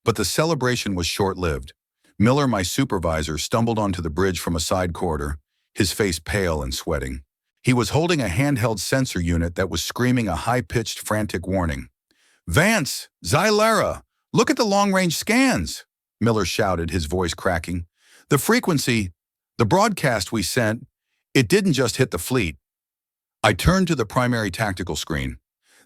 But the celebration was short-lived. Miller, my supervisor, stumbled onto the bridge from a side corridor, his face pale and sweating. He was holding a handheld sensor unit that was screaming a high-pitched, frantic warning. "Vance! Zylera! Look at the long-range scans!" Miller shouted, his voice cracking. "The frequency, the broadcast we sent, it didn't just hit the fleet." I turned to the primary tactical screen.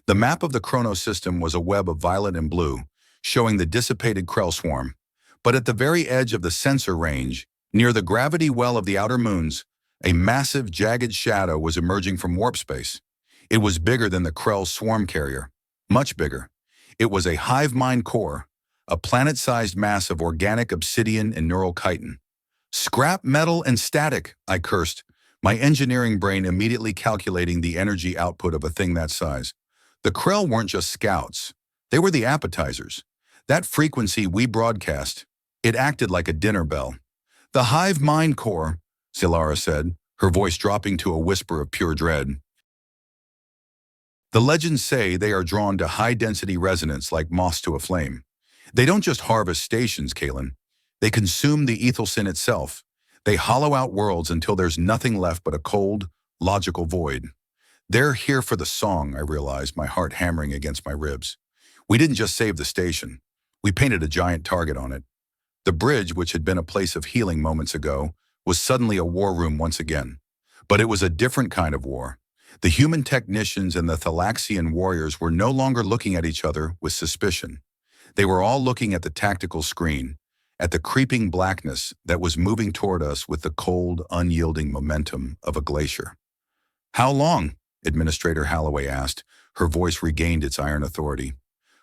The map of the Chronos system was a web of violet and blue, showing the dissipated Krell swarm. But at the very edge of the sensor range, near the gravity well of the outer moons, a massive, jagged shadow was emerging from warp space. It was bigger than the Krell swarm carrier, much bigger. It was a hive mind core, a planet-sized mass of organic obsidian and neural chitin. "Scrap metal and static," I cursed, my engineering brain immediately calculating the energy output of a thing that size. The Krell weren't just scouts. They were the appetizers. That frequency we broadcast, it acted like a dinner bell. "The hive mind core," Zylera said, her voice dropping to a whisper of pure dread. "The legends say they are drawn to high-density resonance like moths to a flame. They don't just harvest stations, Kalen. They consume the ethel sin itself. They hollow out worlds until there's nothing left but a cold, logical void. They're here for the song," I realized, my heart hammering against my ribs. We didn't just save the station. We painted a giant target on it. The bridge, which had been a place of healing moments ago, was suddenly a war room once again. But it was a different kind of war. The human technicians and the Thalaxian warriors were no longer looking at each other with suspicion. They were all looking at the tactical screen, at the creeping blackness that was moving toward us with the cold, unyielding momentum of a glacier. "How long?" Administrator Holloway asked. Her voice regained its iron authority.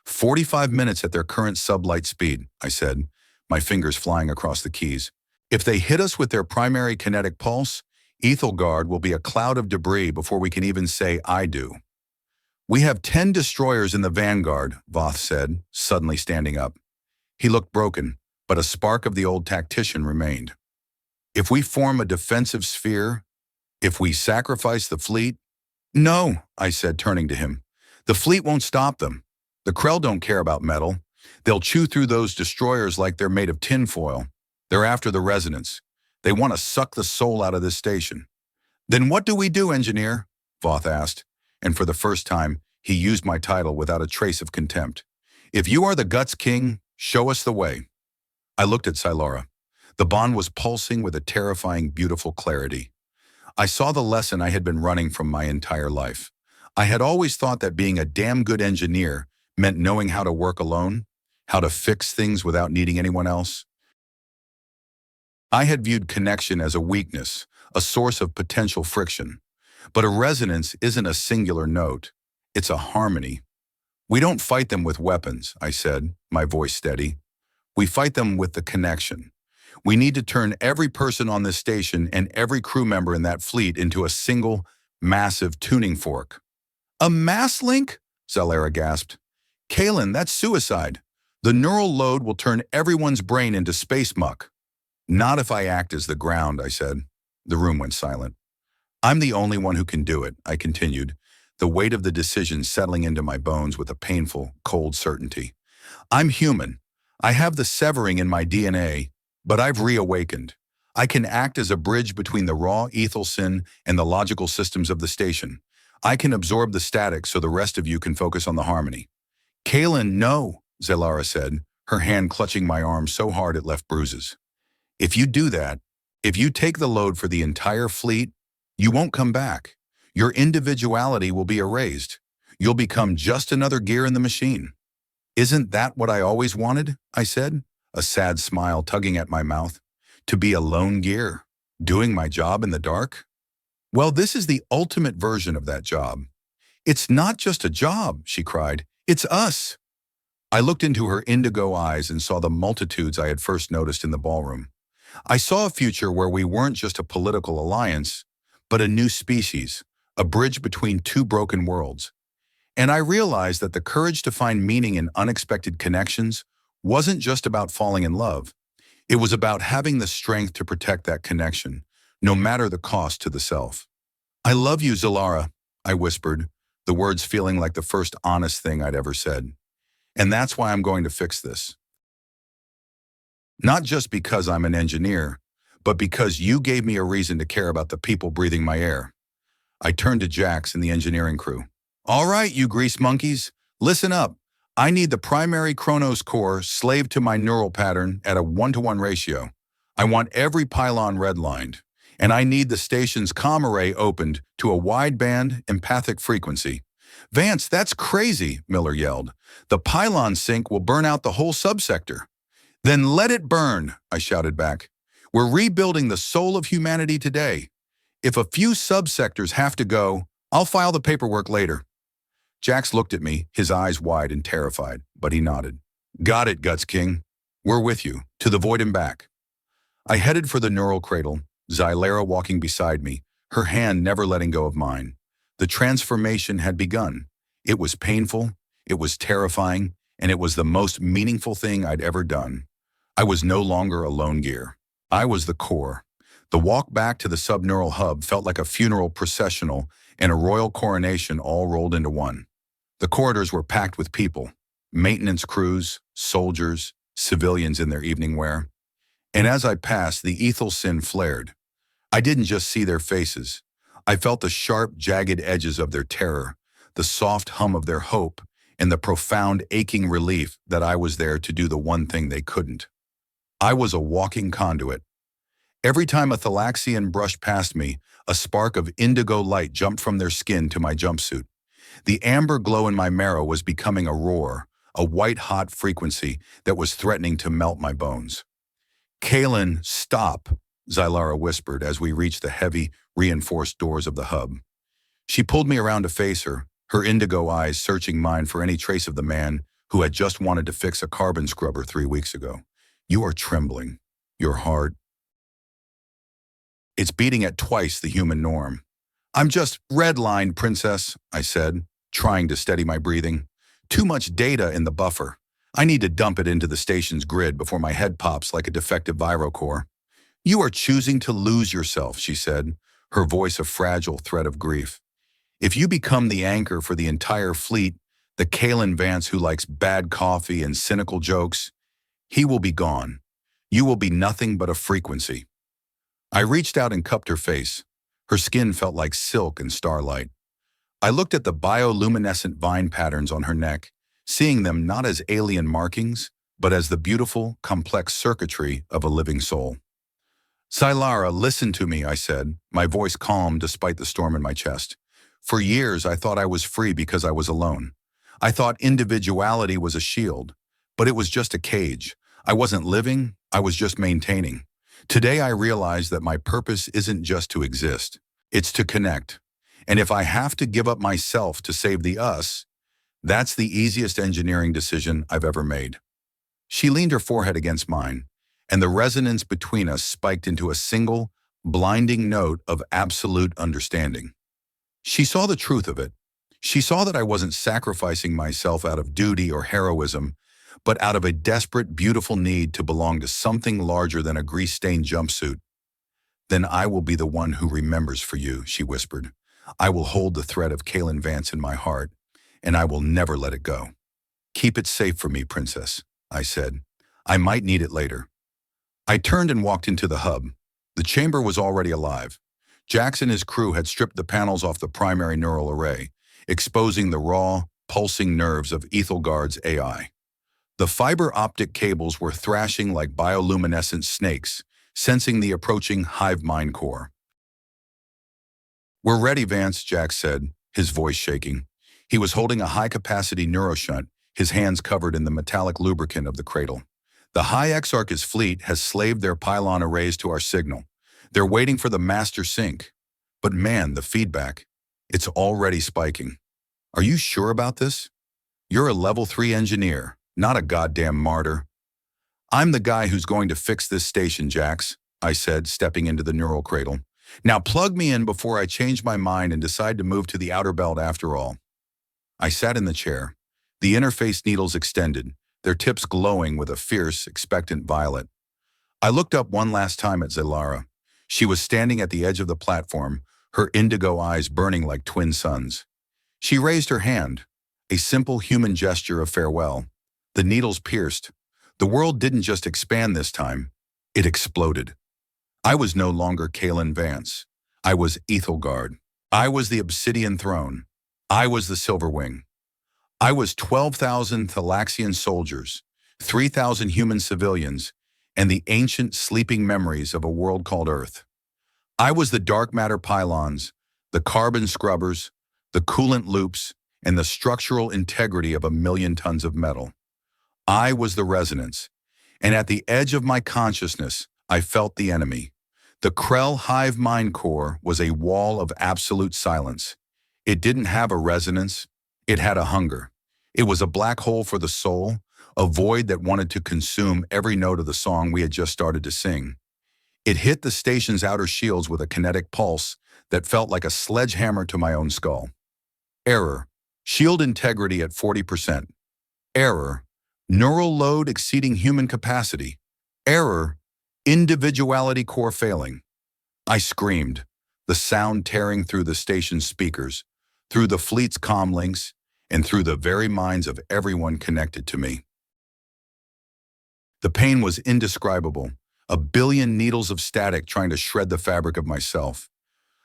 45 minutes at their current sublight speed," I said, my fingers flying across the keys. "If they hit us with their primary kinetic pulse, Ethelgard will be a cloud of debris before we can even say, 'I do.'" "We have 10 destroyers in the vanguard," Voth said, suddenly standing up. He looked broken, but a spark of the old tactician remained. "If we form a defensive sphere, if we sacrifice the fleet—" "No," I said, turning to him. "The fleet won't stop them. The Krell don't care about metal. They'll chew through those destroyers like they're made of tinfoil. They're after the resonance. They want to suck the soul out of this station." "Then what do we do, engineer?" Voth asked, and for the first time, he used my title without a trace of contempt. "If you are the Guts King, show us the way." I looked at Zylera. The bond was pulsing with a terrifying, beautiful clarity. I saw the lesson I had been running from my entire life. I had always thought that being a damn good engineer meant knowing how to work alone, how to fix things without needing anyone else. I had viewed connection as a weakness, a source of potential friction. But a resonance isn't a singular note. It's a harmony. We don't fight them with weapons, I said, my voice steady. We fight them with the connection. We need to turn every person on this station and every crew member in that fleet into a single, massive tuning fork. A mass link? Zalara gasped. Kalen, that's suicide. The neural load will turn everyone's brain into space muck. Not if I act as the ground, I said. The room went silent. I'm the only one who can do it, I continued, the weight of the decision settling into my bones with a painful, cold certainty. I'm human. I have the severing in my DNA, but I've reawakened. I can act as a bridge between the raw ethel sin and the logical systems of the station. I can absorb the static so the rest of you can focus on the harmony. Kalen, no, Zalara said, her hand clutching my arm so hard it left bruises. If you do that, if you take the load for the entire fleet, you won't come back. Your individuality will be erased. You'll become just another gear in the machine. Isn't that what I always wanted? I said, a sad smile tugging at my mouth. To be a lone gear, doing my job in the dark? Well, this is the ultimate version of that job. It's not just a job, she cried. It's us. I looked into her indigo eyes and saw the multitudes I had first noticed in the ballroom. I saw a future where we weren't just a political alliance, but a new species, a bridge between two broken worlds. And I realized that the courage to find meaning in unexpected connections wasn't just about falling in love. It was about having the strength to protect that connection, no matter the cost to the self. I love you, Zalara, I whispered, the words feeling like the first honest thing I'd ever said. And that's why I'm going to fix this. Not just because I'm an engineer, but because you gave me a reason to care about the people breathing my air. I turned to Jax and the engineering crew. All right, you grease monkeys, listen up. I need the primary Chronos core slaved to my neural pattern at a 1-to-1 ratio. I want every pylon redlined, and I need the station's comm array opened to a wideband empathic frequency. Vance, that's crazy, Miller yelled. The pylon sync will burn out the whole subsector. Then let it burn, I shouted back. We're rebuilding the soul of humanity today. If a few subsectors have to go, I'll file the paperwork later. Jax looked at me, his eyes wide and terrified, but he nodded. Got it, Guts King. We're with you, to the void and back. I headed for the neural cradle, Zalara walking beside me, her hand never letting go of mine. The transformation had begun. It was painful, it was terrifying, and it was the most meaningful thing I'd ever done. I was no longer a lone gear. I was the core. The walk back to the subneural hub felt like a funeral processional and a royal coronation all rolled into one. The corridors were packed with people, maintenance crews, soldiers, civilians in their evening wear. And as I passed, the ethel sin flared. I didn't just see their faces. I felt the sharp, jagged edges of their terror, the soft hum of their hope, and the profound, aching relief that I was there to do the one thing they couldn't. I was a walking conduit. Every time a Thalaxian brushed past me, a spark of indigo light jumped from their skin to my jumpsuit. The amber glow in my marrow was becoming a roar, a white-hot frequency that was threatening to melt my bones. Kalen, stop, Zalara whispered as we reached the heavy, reinforced doors of the hub. She pulled me around to face her, her indigo eyes searching mine for any trace of the man who had just wanted to fix a carbon scrubber 3 weeks ago. You are trembling. Your heart. It's beating at twice the human norm. I'm just redlined, princess, I said, trying to steady my breathing. Too much data in the buffer. I need to dump it into the station's grid before my head pops like a defective virocore. You are choosing to lose yourself, she said, her voice a fragile thread of grief. If you become the anchor for the entire fleet, the Kalen Vance who likes bad coffee and cynical jokes, he will be gone. You will be nothing but a frequency. I reached out and cupped her face. Her skin felt like silk and starlight. I looked at the bioluminescent vine patterns on her neck, seeing them not as alien markings, but as the beautiful, complex circuitry of a living soul. Zalara, listen to me, I said, my voice calm despite the storm in my chest. For years, I thought I was free because I was alone. I thought individuality was a shield, but it was just a cage. I wasn't living, I was just maintaining. Today I realize that my purpose isn't just to exist, it's to connect. And if I have to give up myself to save the us, that's the easiest engineering decision I've ever made. She leaned her forehead against mine, and the resonance between us spiked into a single, blinding note of absolute understanding. She saw the truth of it. She saw that I wasn't sacrificing myself out of duty or heroism, but out of a desperate, beautiful need to belong to something larger than a grease-stained jumpsuit. Then I will be the one who remembers for you, she whispered. I will hold the thread of Kaylin Vance in my heart, and I will never let it go. Keep it safe for me, princess, I said. I might need it later. I turned and walked into the hub. The chamber was already alive. Jax and his crew had stripped the panels off the primary neural array, exposing the raw, pulsing nerves of Ethelgard's AI. The fiber optic cables were thrashing like bioluminescent snakes, sensing the approaching hive mind core. We're ready, Vance, Jax said, his voice shaking. He was holding a high-capacity neuroshunt, his hands covered in the metallic lubricant of the cradle. The High Exarch's fleet has slaved their pylon arrays to our signal. They're waiting for the master sync. But man, the feedback, it's already spiking. Are you sure about this? You're a level 3 engineer, not a goddamn martyr. I'm the guy who's going to fix this station, Jax, I said, stepping into the neural cradle. Now plug me in before I change my mind and decide to move to the outer belt after all. I sat in the chair. The interface needles extended, their tips glowing with a fierce, expectant violet. I looked up one last time at Zelara. She was standing at the edge of the platform, her indigo eyes burning like twin suns. She raised her hand, a simple human gesture of farewell. The needles pierced. The world didn't just expand this time, it exploded. I was no longer Kaylin Vance. I was Ethelgard. I was the Obsidian Throne. I was the Silver Wing. I was 12,000 Thalaxian soldiers, 3,000 human civilians, and the ancient sleeping memories of a world called Earth. I was the dark matter pylons, the carbon scrubbers, the coolant loops, and the structural integrity of 1,000,000 tons of metal. I was the resonance, and at the edge of my consciousness, I felt the enemy. The Krell hive mind core was a wall of absolute silence. It didn't have a resonance, it had a hunger. It was a black hole for the soul, a void that wanted to consume every note of the song we had just started to sing. It hit the station's outer shields with a kinetic pulse that felt like a sledgehammer to my own skull. Error. Shield integrity at 40%. Error. Neural load exceeding human capacity. Error. Individuality core failing. I screamed, the sound tearing through the station's speakers, through the fleet's comm links, and through the very minds of everyone connected to me. The pain was indescribable, 1,000,000,000 needles of static trying to shred the fabric of myself.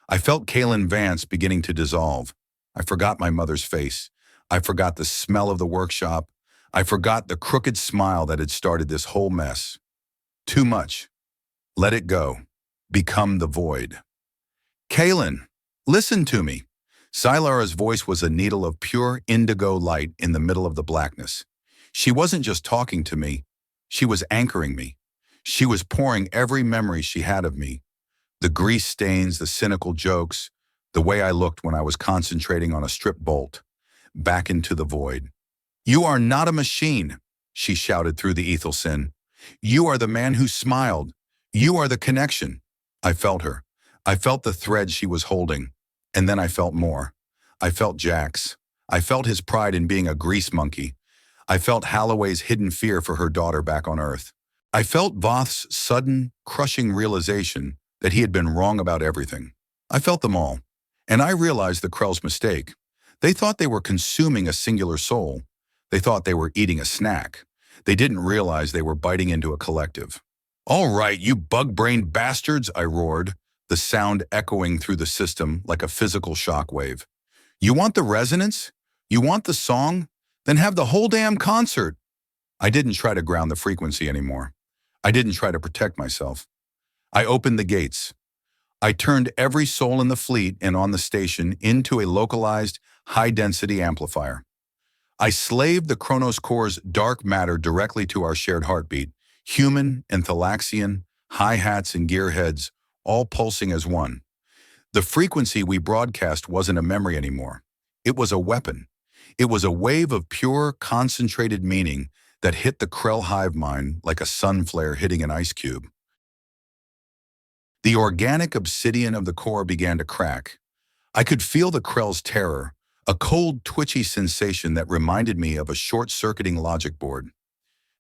I felt Kaylin Vance beginning to dissolve. I forgot my mother's face. I forgot the smell of the workshop. I forgot the crooked smile that had started this whole mess. Too much. Let it go. Become the void. Kaylin, listen to me. Silara's voice was a needle of pure indigo light in the middle of the blackness. She wasn't just talking to me. She was anchoring me. She was pouring every memory she had of me. The grease stains, the cynical jokes, the way I looked when I was concentrating on a strip bolt, back into the void. You are not a machine, she shouted through the Ethelsin. You are the man who smiled. You are the connection. I felt her. I felt the thread she was holding. And then I felt more. I felt Jax. I felt his pride in being a grease monkey. I felt Halloway's hidden fear for her daughter back on Earth. I felt Voth's sudden, crushing realization that he had been wrong about everything. I felt them all. And I realized the Krell's mistake. They thought they were consuming a singular soul. They thought they were eating a snack. They didn't realize they were biting into a collective. All right, you bug-brained bastards, I roared, the sound echoing through the system like a physical shockwave. You want the resonance? You want the song? Then have the whole damn concert. I didn't try to ground the frequency anymore. I didn't try to protect myself. I opened the gates. I turned every soul in the fleet and on the station into a localized, high-density amplifier. I slaved the Chronos Core's dark matter directly to our shared heartbeat, human and Thalaxian, hi-hats and gearheads, all pulsing as one. The frequency we broadcast wasn't a memory anymore. It was a weapon. It was a wave of pure, concentrated meaning that hit the Krell hive mind like a sun flare hitting an ice cube. The organic obsidian of the core began to crack. I could feel the Krell's terror, a cold, twitchy sensation that reminded me of a short-circuiting logic board.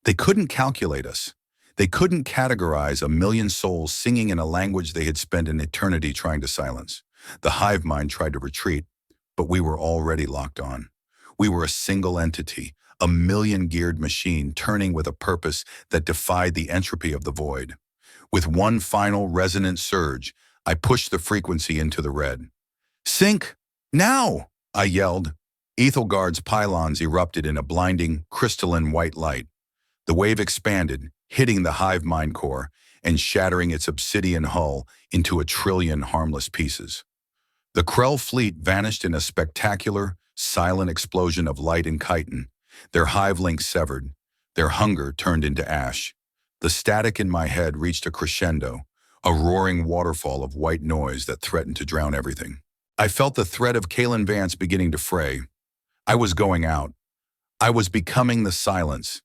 They couldn't calculate us. They couldn't categorize a million souls singing in a language they had spent an eternity trying to silence. The hive mind tried to retreat, but we were already locked on. We were a single entity, a million-geared machine turning with a purpose that defied the entropy of the void. With one final resonant surge, I pushed the frequency into the red. "Sync! Now!" I yelled. Ethelgard's pylons erupted in a blinding, crystalline white light. The wave expanded, hitting the hive mind core and shattering its obsidian hull into a trillion harmless pieces. The Krell fleet vanished in a spectacular, silent explosion of light and chitin, their hive links severed, their hunger turned into ash. The static in my head reached a crescendo, a roaring waterfall of white noise that threatened to drown everything. I felt the thread of Kalen Vance beginning to fray. I was going out. I was becoming the silence.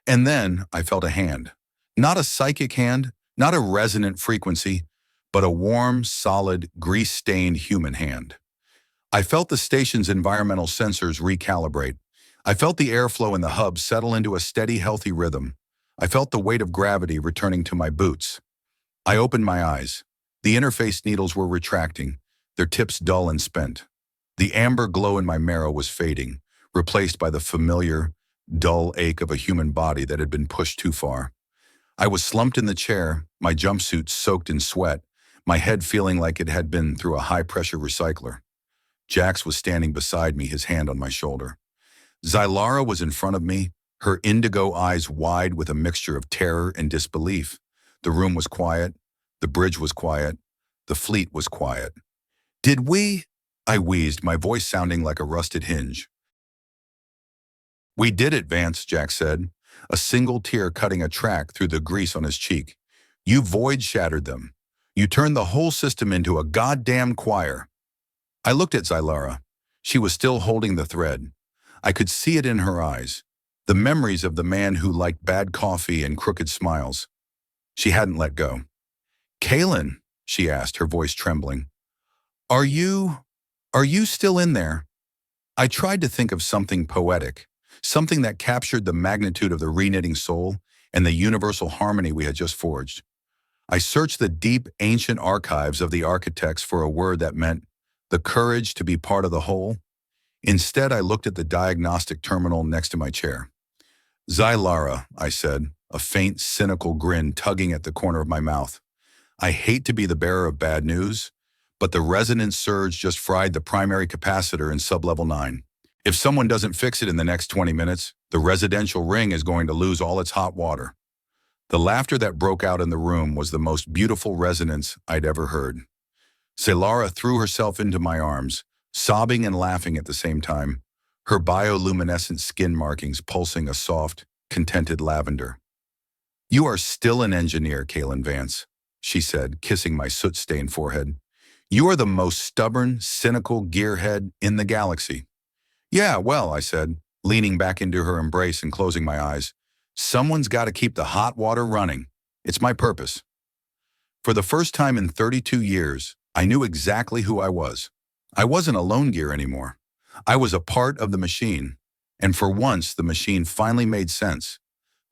And then I felt a hand. Not a psychic hand, not a resonant frequency, but a warm, solid, grease-stained human hand. I felt the station's environmental sensors recalibrate. I felt the airflow in the hub settle into a steady, healthy rhythm. I felt the weight of gravity returning to my boots. I opened my eyes. The interface needles were retracting, their tips dull and spent. The amber glow in my marrow was fading, replaced by the familiar, dull ache of a human body that had been pushed too far. I was slumped in the chair, my jumpsuit soaked in sweat, my head feeling like it had been through a high-pressure recycler. Jax was standing beside me, his hand on my shoulder. Zylara was in front of me, her indigo eyes wide with a mixture of terror and disbelief. The room was quiet, the bridge was quiet, the fleet was quiet. "Did we?" I wheezed, my voice sounding like a rusted hinge. "We did it, Vance," Jack said, a single tear cutting a track through the grease on his cheek. "You void-shattered them. You turned the whole system into a goddamn choir." I looked at Zylara. She was still holding the thread. I could see it in her eyes, the memories of the man who liked bad coffee and crooked smiles. She hadn't let go. "Kalen," she asked, her voice trembling, Are you still in there?" I tried to think of something poetic, something that captured the magnitude of the reknitting soul and the universal harmony we had just forged. I searched the deep, ancient archives of the architects for a word that meant the courage to be part of the whole. Instead, I looked at the diagnostic terminal next to my chair. "Zylara," I said, a faint, cynical grin tugging at the corner of my mouth. "I hate to be the bearer of bad news, but the resonance surge just fried the primary capacitor in sublevel 9. If someone doesn't fix it in the next 20 minutes, the residential ring is going to lose all its hot water." The laughter that broke out in the room was the most beautiful resonance I'd ever heard. Zylara threw herself into my arms, sobbing and laughing at the same time, her bioluminescent skin markings pulsing a soft, contented lavender. "You are still an engineer, Kalen Vance," she said, kissing my soot-stained forehead. "You are the most stubborn, cynical gearhead in the galaxy." "Yeah, well," I said, leaning back into her embrace and closing my eyes. "Someone's got to keep the hot water running. It's my purpose." For the first time in 32 years, I knew exactly who I was. I wasn't a lone gear anymore. I was a part of the machine. And for once, the machine finally made sense.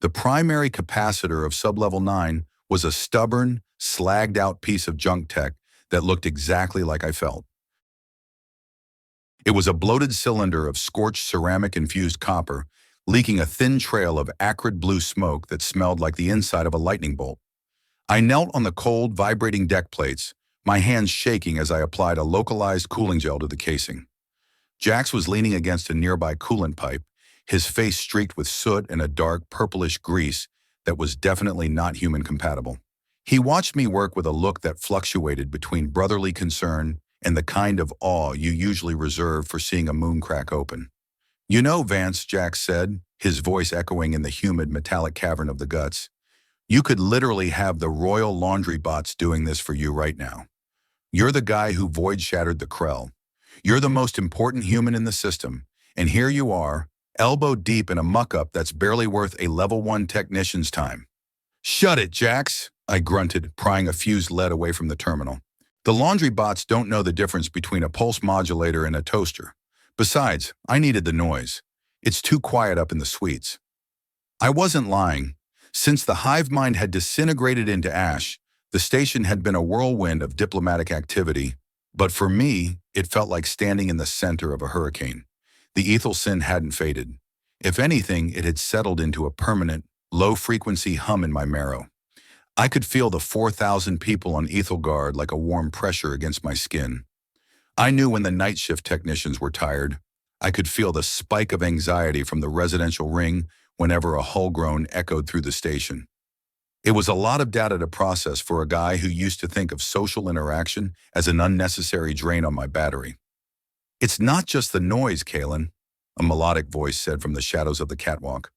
The primary capacitor of sublevel 9 was a stubborn, slagged-out piece of junk tech that looked exactly like I felt. It was a bloated cylinder of scorched ceramic-infused copper, leaking a thin trail of acrid blue smoke that smelled like the inside of a lightning bolt. I knelt on the cold, vibrating deck plates, my hands shaking as I applied a localized cooling gel to the casing. Jax was leaning against a nearby coolant pipe, his face streaked with soot and a dark, purplish grease that was definitely not human compatible. He watched me work with a look that fluctuated between brotherly concern and the kind of awe you usually reserve for seeing a moon crack open. "You know, Vance," Jax said, his voice echoing in the humid, metallic cavern of the guts, You could literally have the royal laundry bots doing this for you right now. You're the guy who void shattered the Krell. You're the most important human in the system, and here you are, elbow deep in a muck-up that's barely worth a level 1 technician's time. Shut it, Jax, I grunted, prying a fused lead away from the terminal. The laundry bots don't know the difference between a pulse modulator and a toaster. Besides, I needed the noise. It's too quiet up in the suites. I wasn't lying. Since the hive mind had disintegrated into ash, the station had been a whirlwind of diplomatic activity, but for me, it felt like standing in the center of a hurricane. The ethel sin hadn't faded. If anything, it had settled into a permanent, low-frequency hum in my marrow. I could feel the 4,000 people on ethel guard like a warm pressure against my skin. I knew when the night shift technicians were tired. I could feel the spike of anxiety from the residential ring whenever a hull groan echoed through the station. It was a lot of data to process for a guy who used to think of social interaction as an unnecessary drain on my battery. It's not just the noise, Kalen, a melodic voice said from the shadows of the catwalk.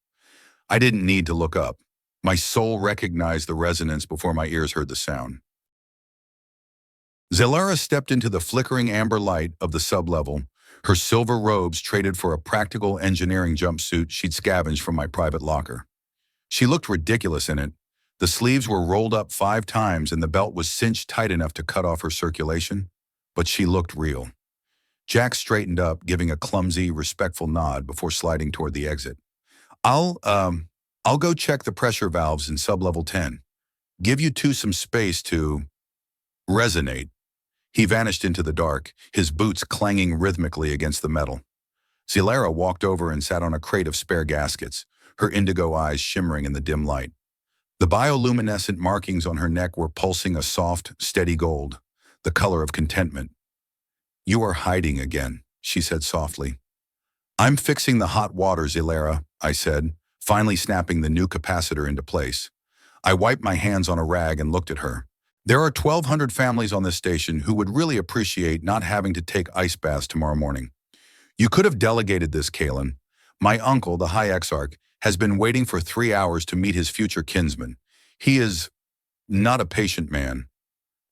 I didn't need to look up. My soul recognized the resonance before my ears heard the sound. Zelara stepped into the flickering amber light of the sublevel, her silver robes traded for a practical engineering jumpsuit she'd scavenged from my private locker. She looked ridiculous in it. The sleeves were rolled up 5 times and the belt was cinched tight enough to cut off her circulation, but she looked real. Jack straightened up, giving a clumsy, respectful nod before sliding toward the exit. I'll go check the pressure valves in sublevel 10. Give you two some space to resonate. He vanished into the dark, his boots clanging rhythmically against the metal. Zelara walked over and sat on a crate of spare gaskets, her indigo eyes shimmering in the dim light. The bioluminescent markings on her neck were pulsing a soft, steady gold, the color of contentment. You are hiding again, she said softly. I'm fixing the hot water, Zelara, I said, finally snapping the new capacitor into place. I wiped my hands on a rag and looked at her. There are 1,200 families on this station who would really appreciate not having to take ice baths tomorrow morning. You could have delegated this, Kalen. My uncle, the High Exarch, has been waiting for 3 hours to meet his future kinsman. He is not a patient man.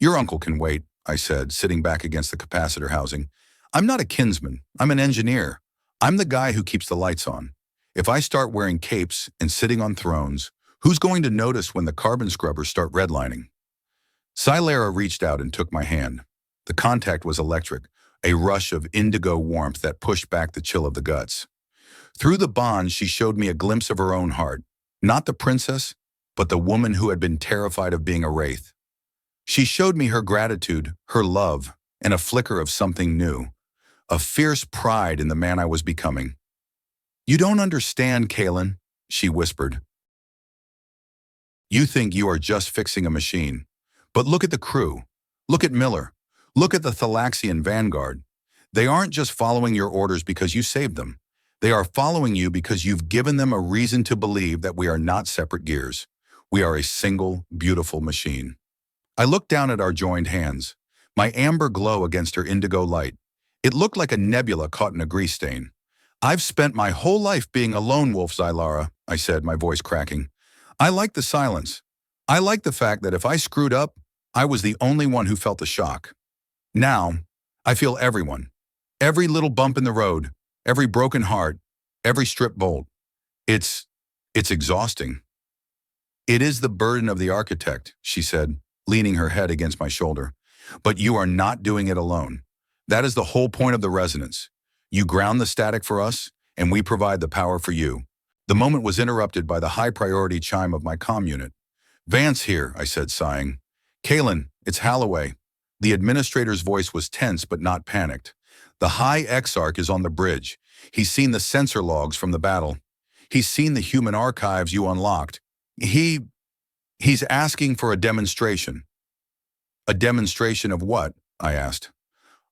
Your uncle can wait, I said, sitting back against the capacitor housing. I'm not a kinsman. I'm an engineer. I'm the guy who keeps the lights on. If I start wearing capes and sitting on thrones, who's going to notice when the carbon scrubbers start redlining? Zelara reached out and took my hand. The contact was electric, a rush of indigo warmth that pushed back the chill of the guts. Through the bond, she showed me a glimpse of her own heart, not the princess, but the woman who had been terrified of being a wraith. She showed me her gratitude, her love, and a flicker of something new, a fierce pride in the man I was becoming. You don't understand, Kalen, she whispered. You think you are just fixing a machine. But look at the crew. Look at Miller. Look at the Thalaxian Vanguard. They aren't just following your orders because you saved them. They are following you because you've given them a reason to believe that we are not separate gears. We are a single, beautiful machine. I looked down at our joined hands, my amber glow against her indigo light. It looked like a nebula caught in a grease stain. I've spent my whole life being a lone wolf, Zelara, I said, my voice cracking. I like the silence. I like the fact that if I screwed up, I was the only one who felt the shock. Now, I feel everyone. Every little bump in the road, every broken heart, every stripped bolt. It's exhausting. It is the burden of the architect, she said, leaning her head against my shoulder. But you are not doing it alone. That is the whole point of the resonance. You ground the static for us, and we provide the power for you. The moment was interrupted by the high-priority chime of my comm unit. Vance here, I said, sighing. Kalen, it's Halloway. The administrator's voice was tense but not panicked. The High Exarch is on the bridge. He's seen the sensor logs from the battle. He's seen the human archives you unlocked. He's asking for a demonstration. A demonstration of what? I asked.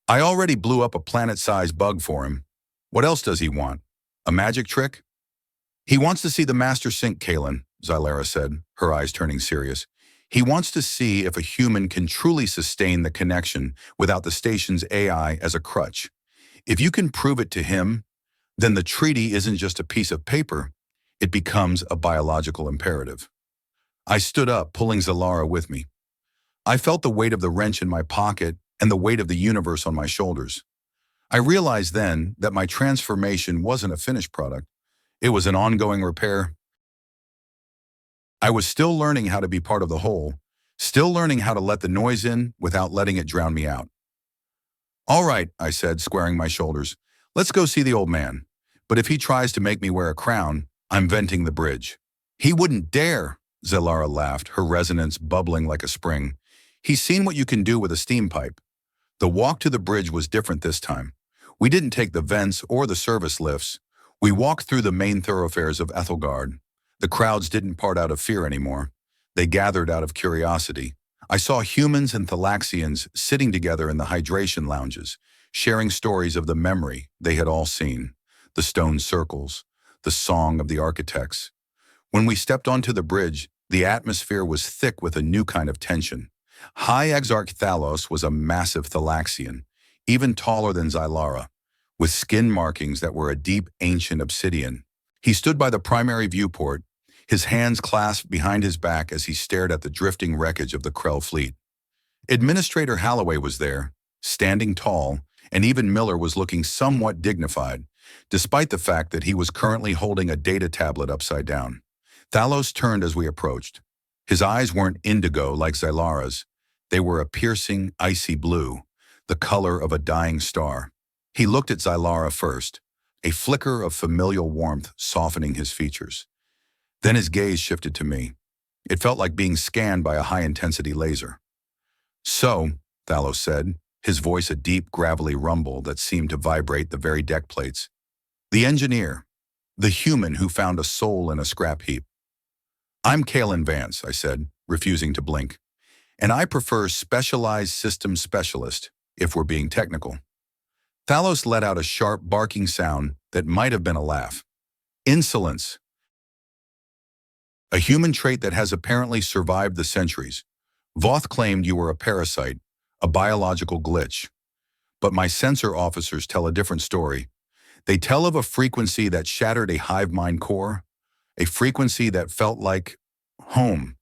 I already blew up a planet-sized bug for him. What else does he want? A magic trick? He wants to see the master sync, Kalen, Zelara said, her eyes turning serious. He wants to see if a human can truly sustain the connection without the station's AI as a crutch. If you can prove it to him, then the treaty isn't just a piece of paper, it becomes a biological imperative. I stood up, pulling Zalara with me. I felt the weight of the wrench in my pocket and the weight of the universe on my shoulders. I realized then that my transformation wasn't a finished product. It was an ongoing repair. I was still learning how to be part of the whole, still learning how to let the noise in without letting it drown me out. All right, I said, squaring my shoulders. Let's go see the old man. But if he tries to make me wear a crown, I'm venting the bridge. He wouldn't dare, Zalara laughed, her resonance bubbling like a spring. He's seen what you can do with a steam pipe. The walk to the bridge was different this time. We didn't take the vents or the service lifts. We walked through the main thoroughfares of Ethelgard. The crowds didn't part out of fear anymore. They gathered out of curiosity. I saw humans and Thalaxians sitting together in the hydration lounges, sharing stories of the memory they had all seen, the stone circles, the song of the architects. When we stepped onto the bridge, the atmosphere was thick with a new kind of tension. High Exarch Thalos was a massive Thalaxian, even taller than Zylara, with skin markings that were a deep, ancient obsidian. He stood by the primary viewport, his hands clasped behind his back as he stared at the drifting wreckage of the Krell fleet. Administrator Halloway was there, standing tall, and even Miller was looking somewhat dignified, despite the fact that he was currently holding a data tablet upside down. Thalos turned as we approached. His eyes weren't indigo like Zylara's. They were a piercing, icy blue, the color of a dying star. He looked at Zylara first, a flicker of familial warmth softening his features. Then his gaze shifted to me. It felt like being scanned by a high-intensity laser. So, Thalos said, his voice a deep, gravelly rumble that seemed to vibrate the very deck plates. The engineer, the human who found a soul in a scrap heap. I'm Kalen Vance, I said, refusing to blink. And I prefer specialized system specialist, if we're being technical. Thalos let out a sharp, barking sound that might have been a laugh. Insolence. A human trait that has apparently survived the centuries. Voth claimed you were a parasite, a biological glitch. But my sensor officers tell a different story. They tell of a frequency that shattered a hive mind core, a frequency that felt like home.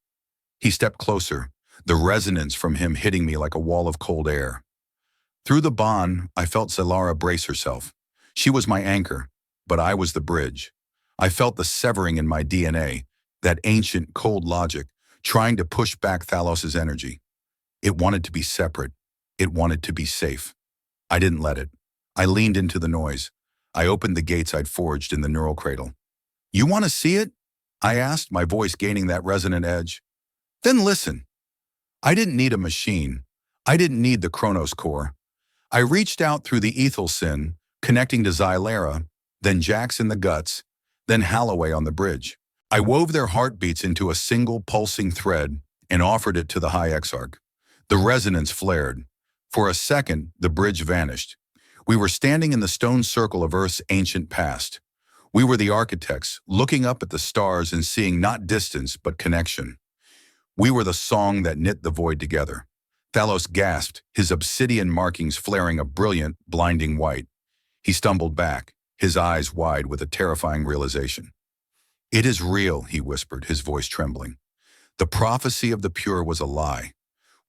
He stepped closer, the resonance from him hitting me like a wall of cold air. Through the bond, I felt Zalara brace herself. She was my anchor, but I was the bridge. I felt the severing in my DNA, that ancient, cold logic, trying to push back Thalos's energy. It wanted to be separate. It wanted to be safe. I didn't let it. I leaned into the noise. I opened the gates I'd forged in the neural cradle. You want to see it? I asked, my voice gaining that resonant edge. Then listen. I didn't need a machine. I didn't need the Chronos core. I reached out through the Ethel Sin, connecting to Zylara, then Jax in the guts, then Halloway on the bridge. I wove their heartbeats into a single pulsing thread and offered it to the High Exarch. The resonance flared. For a second, the bridge vanished. We were standing in the stone circle of Earth's ancient past. We were the architects, looking up at the stars and seeing not distance, but connection. We were the song that knit the void together. Thalos gasped, his obsidian markings flaring a brilliant, blinding white. He stumbled back, his eyes wide with a terrifying realization. It is real, he whispered, his voice trembling. The prophecy of the pure was a lie.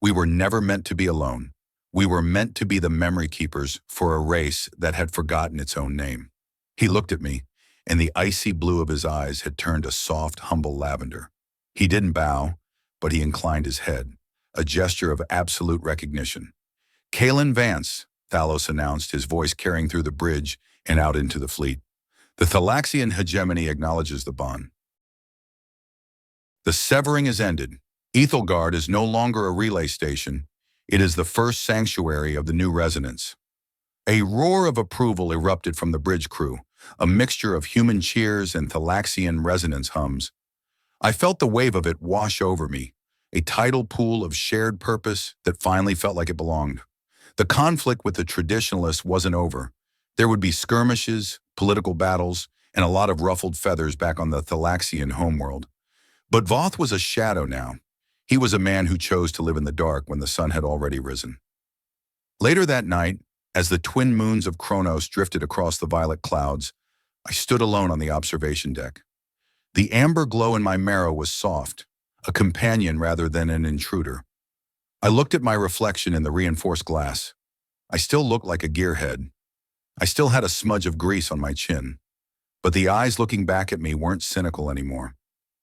We were never meant to be alone. We were meant to be the memory keepers for a race that had forgotten its own name. He looked at me, and the icy blue of his eyes had turned a soft, humble lavender. He didn't bow, but he inclined his head, a gesture of absolute recognition. Kalen Vance, Thalos announced, his voice carrying through the bridge and out into the fleet. The Thalaxian hegemony acknowledges the bond. The severing is ended. Ethelgard is no longer a relay station. It is the first sanctuary of the new resonance. A roar of approval erupted from the bridge crew, a mixture of human cheers and Thalaxian resonance hums. I felt the wave of it wash over me, a tidal pool of shared purpose that finally felt like it belonged. The conflict with the traditionalists wasn't over. There would be skirmishes, political battles, and a lot of ruffled feathers back on the Thalaxian homeworld. But Voth was a shadow now. He was a man who chose to live in the dark when the sun had already risen. Later that night, as the twin moons of Kronos drifted across the violet clouds, I stood alone on the observation deck. The amber glow in my marrow was soft. a companion rather than an intruder. I looked at my reflection in the reinforced glass. I still looked like a gearhead. I still had a smudge of grease on my chin. But the eyes looking back at me weren't cynical anymore.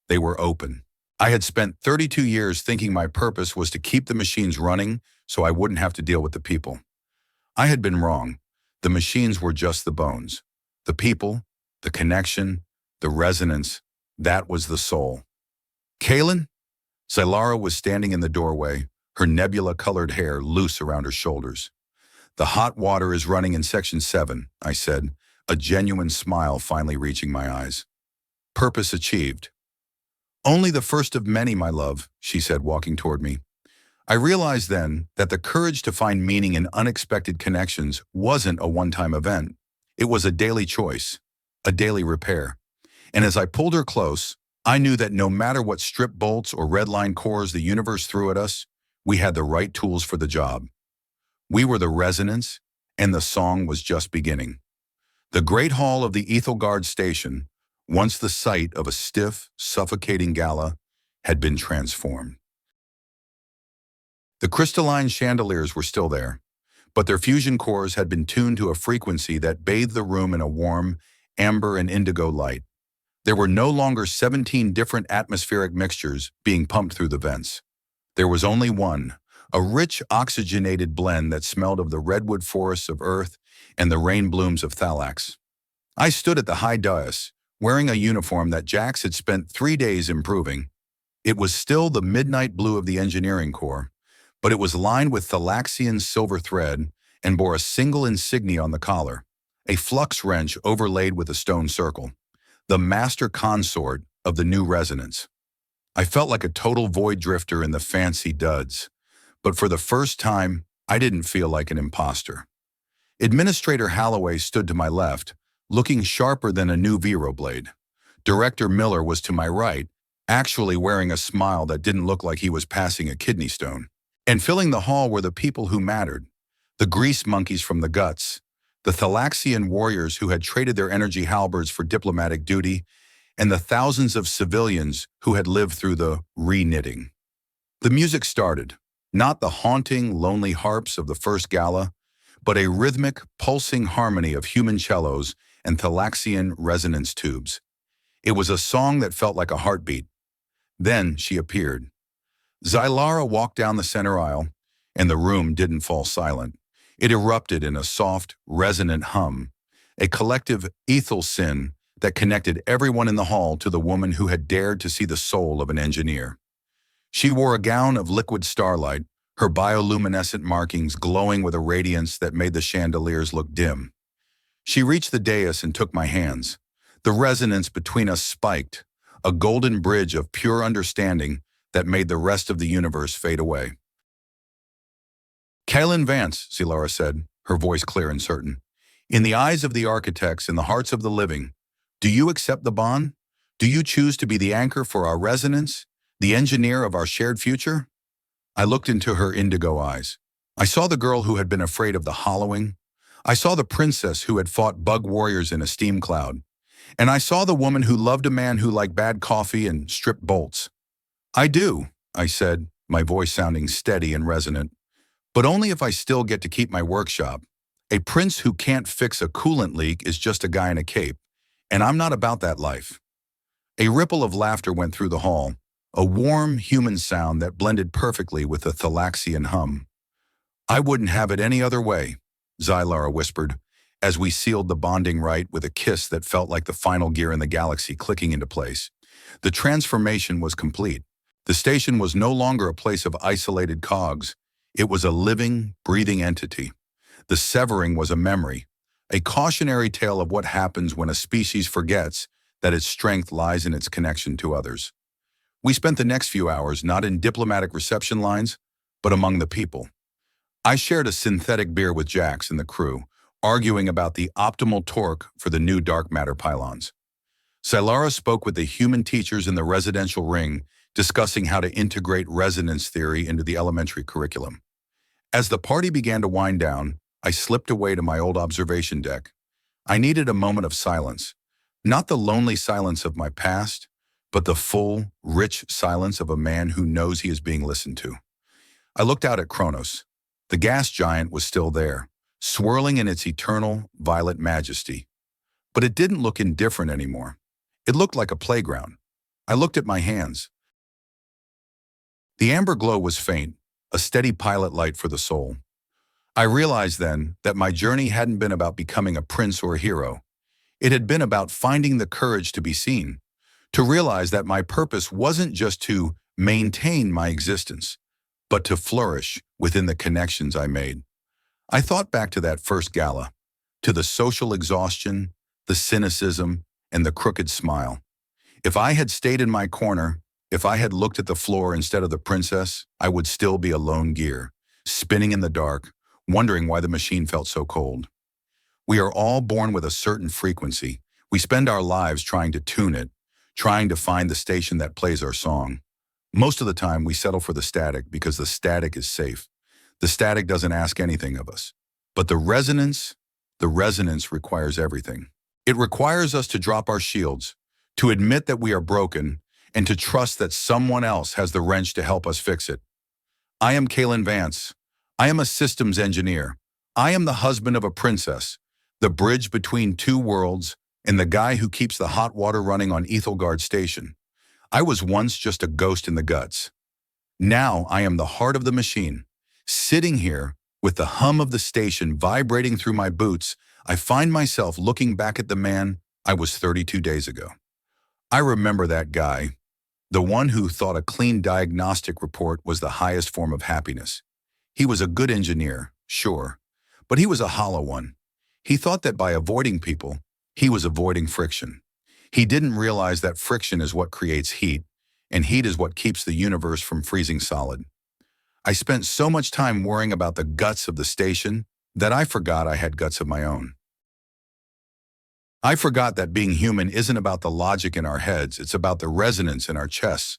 They were open. I had spent 32 years thinking my purpose was to keep the machines running so I wouldn't have to deal with the people. I had been wrong. The machines were just the bones. The people, the connection, the resonance, that was the soul. Kalen? Zylara was standing in the doorway, her nebula-colored hair loose around her shoulders. "The hot water is running in Section 7, I said, a genuine smile finally reaching my eyes. "Purpose achieved." "Only the first of many, my love," she said, walking toward me. I realized then that the courage to find meaning in unexpected connections wasn't a one-time event. It was a daily choice, a daily repair. And as I pulled her close, I knew that no matter what strip bolts or red-line cores the universe threw at us, we had the right tools for the job. We were the resonance, and the song was just beginning. The Great Hall of the Ethelgard Station, once the site of a stiff, suffocating gala, had been transformed. The crystalline chandeliers were still there, but their fusion cores had been tuned to a frequency that bathed the room in a warm, amber and indigo light. There were no longer 17 different atmospheric mixtures being pumped through the vents. There was only one, a rich oxygenated blend that smelled of the redwood forests of Earth and the rain blooms of Thalax. I stood at the high dais, wearing a uniform that Jax had spent 3 days improving. It was still the midnight blue of the engineering corps, but it was lined with Thalaxian silver thread and bore a single insignia on the collar, a flux wrench overlaid with a stone circle, the master consort of the new resonance. I felt like a total void drifter in the fancy duds, but for the first time, I didn't feel like an imposter. Administrator Holloway stood to my left, looking sharper than a new Vero blade. Director Miller was to my right, actually wearing a smile that didn't look like he was passing a kidney stone. And filling the hall were the people who mattered, the grease monkeys from the guts, the Thalaxian warriors who had traded their energy halberds for diplomatic duty, and the thousands of civilians who had lived through the re-knitting. The music started, not the haunting, lonely harps of the first gala, but a rhythmic, pulsing harmony of human cellos and Thalaxian resonance tubes. It was a song that felt like a heartbeat. Then she appeared. Zylara walked down the center aisle, and the room didn't fall silent. It erupted in a soft, resonant hum, a collective ethel sin that connected everyone in the hall to the woman who had dared to see the soul of an engineer. She wore a gown of liquid starlight, her bioluminescent markings glowing with a radiance that made the chandeliers look dim. She reached the dais and took my hands. The resonance between us spiked, a golden bridge of pure understanding that made the rest of the universe fade away. "Kalen Vance," Zylara said, her voice clear and certain. "In the eyes of the architects and the hearts of the living, do you accept the bond? Do you choose to be the anchor for our resonance, the engineer of our shared future?" I looked into her indigo eyes. I saw the girl who had been afraid of the hollowing. I saw the princess who had fought bug warriors in a steam cloud. And I saw the woman who loved a man who liked bad coffee and stripped bolts. "I do," I said, my voice sounding steady and resonant. "But only if I still get to keep my workshop. A prince who can't fix a coolant leak is just a guy in a cape, and I'm not about that life." A ripple of laughter went through the hall, a warm, human sound that blended perfectly with the Thalaxian hum. "I wouldn't have it any other way," Zylara whispered, as we sealed the bonding rite with a kiss that felt like the final gear in the galaxy clicking into place. The transformation was complete. The station was no longer a place of isolated cogs. It was a living, breathing entity. The severing was a memory, a cautionary tale of what happens when a species forgets that its strength lies in its connection to others. We spent the next few hours not in diplomatic reception lines, but among the people. I shared a synthetic beer with Jax and the crew, arguing about the optimal torque for the new dark matter pylons. Zylara spoke with the human teachers in the residential ring, discussing how to integrate resonance theory into the elementary curriculum. As the party began to wind down, I slipped away to my old observation deck. I needed a moment of silence, not the lonely silence of my past, but the full, rich silence of a man who knows he is being listened to. I looked out at Kronos. The gas giant was still there, swirling in its eternal, violet majesty. But it didn't look indifferent anymore. It looked like a playground. I looked at my hands. The amber glow was faint, a steady pilot light for the soul. I realized then that my journey hadn't been about becoming a prince or a hero. It had been about finding the courage to be seen, to realize that my purpose wasn't just to maintain my existence, but to flourish within the connections I made. I thought back to that first gala, to the social exhaustion, the cynicism, and the crooked smile. If I had stayed in my corner, if I had looked at the floor instead of the princess, I would still be a lone gear, spinning in the dark, wondering why the machine felt so cold. We are all born with a certain frequency. We spend our lives trying to tune it, trying to find the station that plays our song. Most of the time, we settle for the static because the static is safe. The static doesn't ask anything of us. But the resonance requires everything. It requires us to drop our shields, to admit that we are broken, and to trust that someone else has the wrench to help us fix it. I am Kalen Vance. I am a systems engineer. I am the husband of a princess, the bridge between two worlds, and the guy who keeps the hot water running on Ethelgard Station. I was once just a ghost in the guts. Now I am the heart of the machine. Sitting here, with the hum of the station vibrating through my boots, I find myself looking back at the man I was 32 days ago. I remember that guy, the one who thought a clean diagnostic report was the highest form of happiness. He was a good engineer, sure, but he was a hollow one. He thought that by avoiding people, he was avoiding friction. He didn't realize that friction is what creates heat, and heat is what keeps the universe from freezing solid. I spent so much time worrying about the guts of the station that I forgot I had guts of my own. I forgot that being human isn't about the logic in our heads, it's about the resonance in our chests.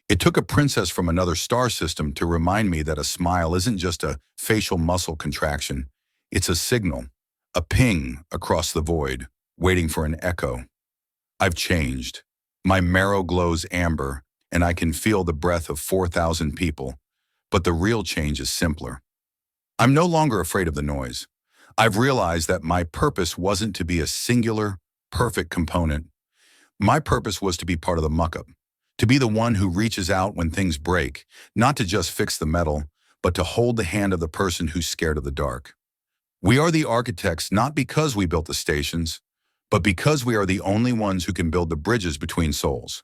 It took a princess from another star system to remind me that a smile isn't just a facial muscle contraction, it's a signal, a ping across the void, waiting for an echo. I've changed. My marrow glows amber, and I can feel the breath of 4,000 people. But the real change is simpler. I'm no longer afraid of the noise. I've realized that my purpose wasn't to be a singular, perfect component. My purpose was to be part of the muck-up, to be the one who reaches out when things break, not to just fix the metal, but to hold the hand of the person who's scared of the dark. We are the architects not because we built the stations, but because we are the only ones who can build the bridges between souls.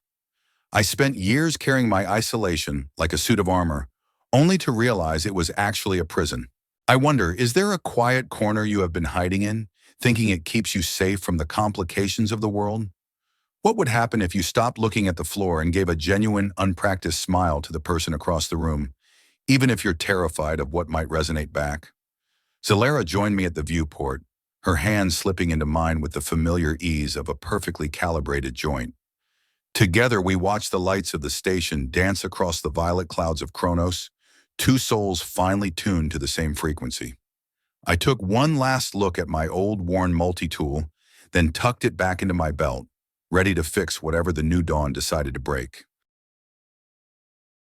I spent years carrying my isolation like a suit of armor, only to realize it was actually a prison. I wonder, is there a quiet corner you have been hiding in, thinking it keeps you safe from the complications of the world? What would happen if you stopped looking at the floor and gave a genuine, unpracticed smile to the person across the room, even if you're terrified of what might resonate back? Zalera joined me at the viewport, her hand slipping into mine with the familiar ease of a perfectly calibrated joint. Together, we watched the lights of the station dance across the violet clouds of Kronos, two souls finely tuned to the same frequency. I took one last look at my old worn multi-tool, then tucked it back into my belt, ready to fix whatever the new dawn decided to break.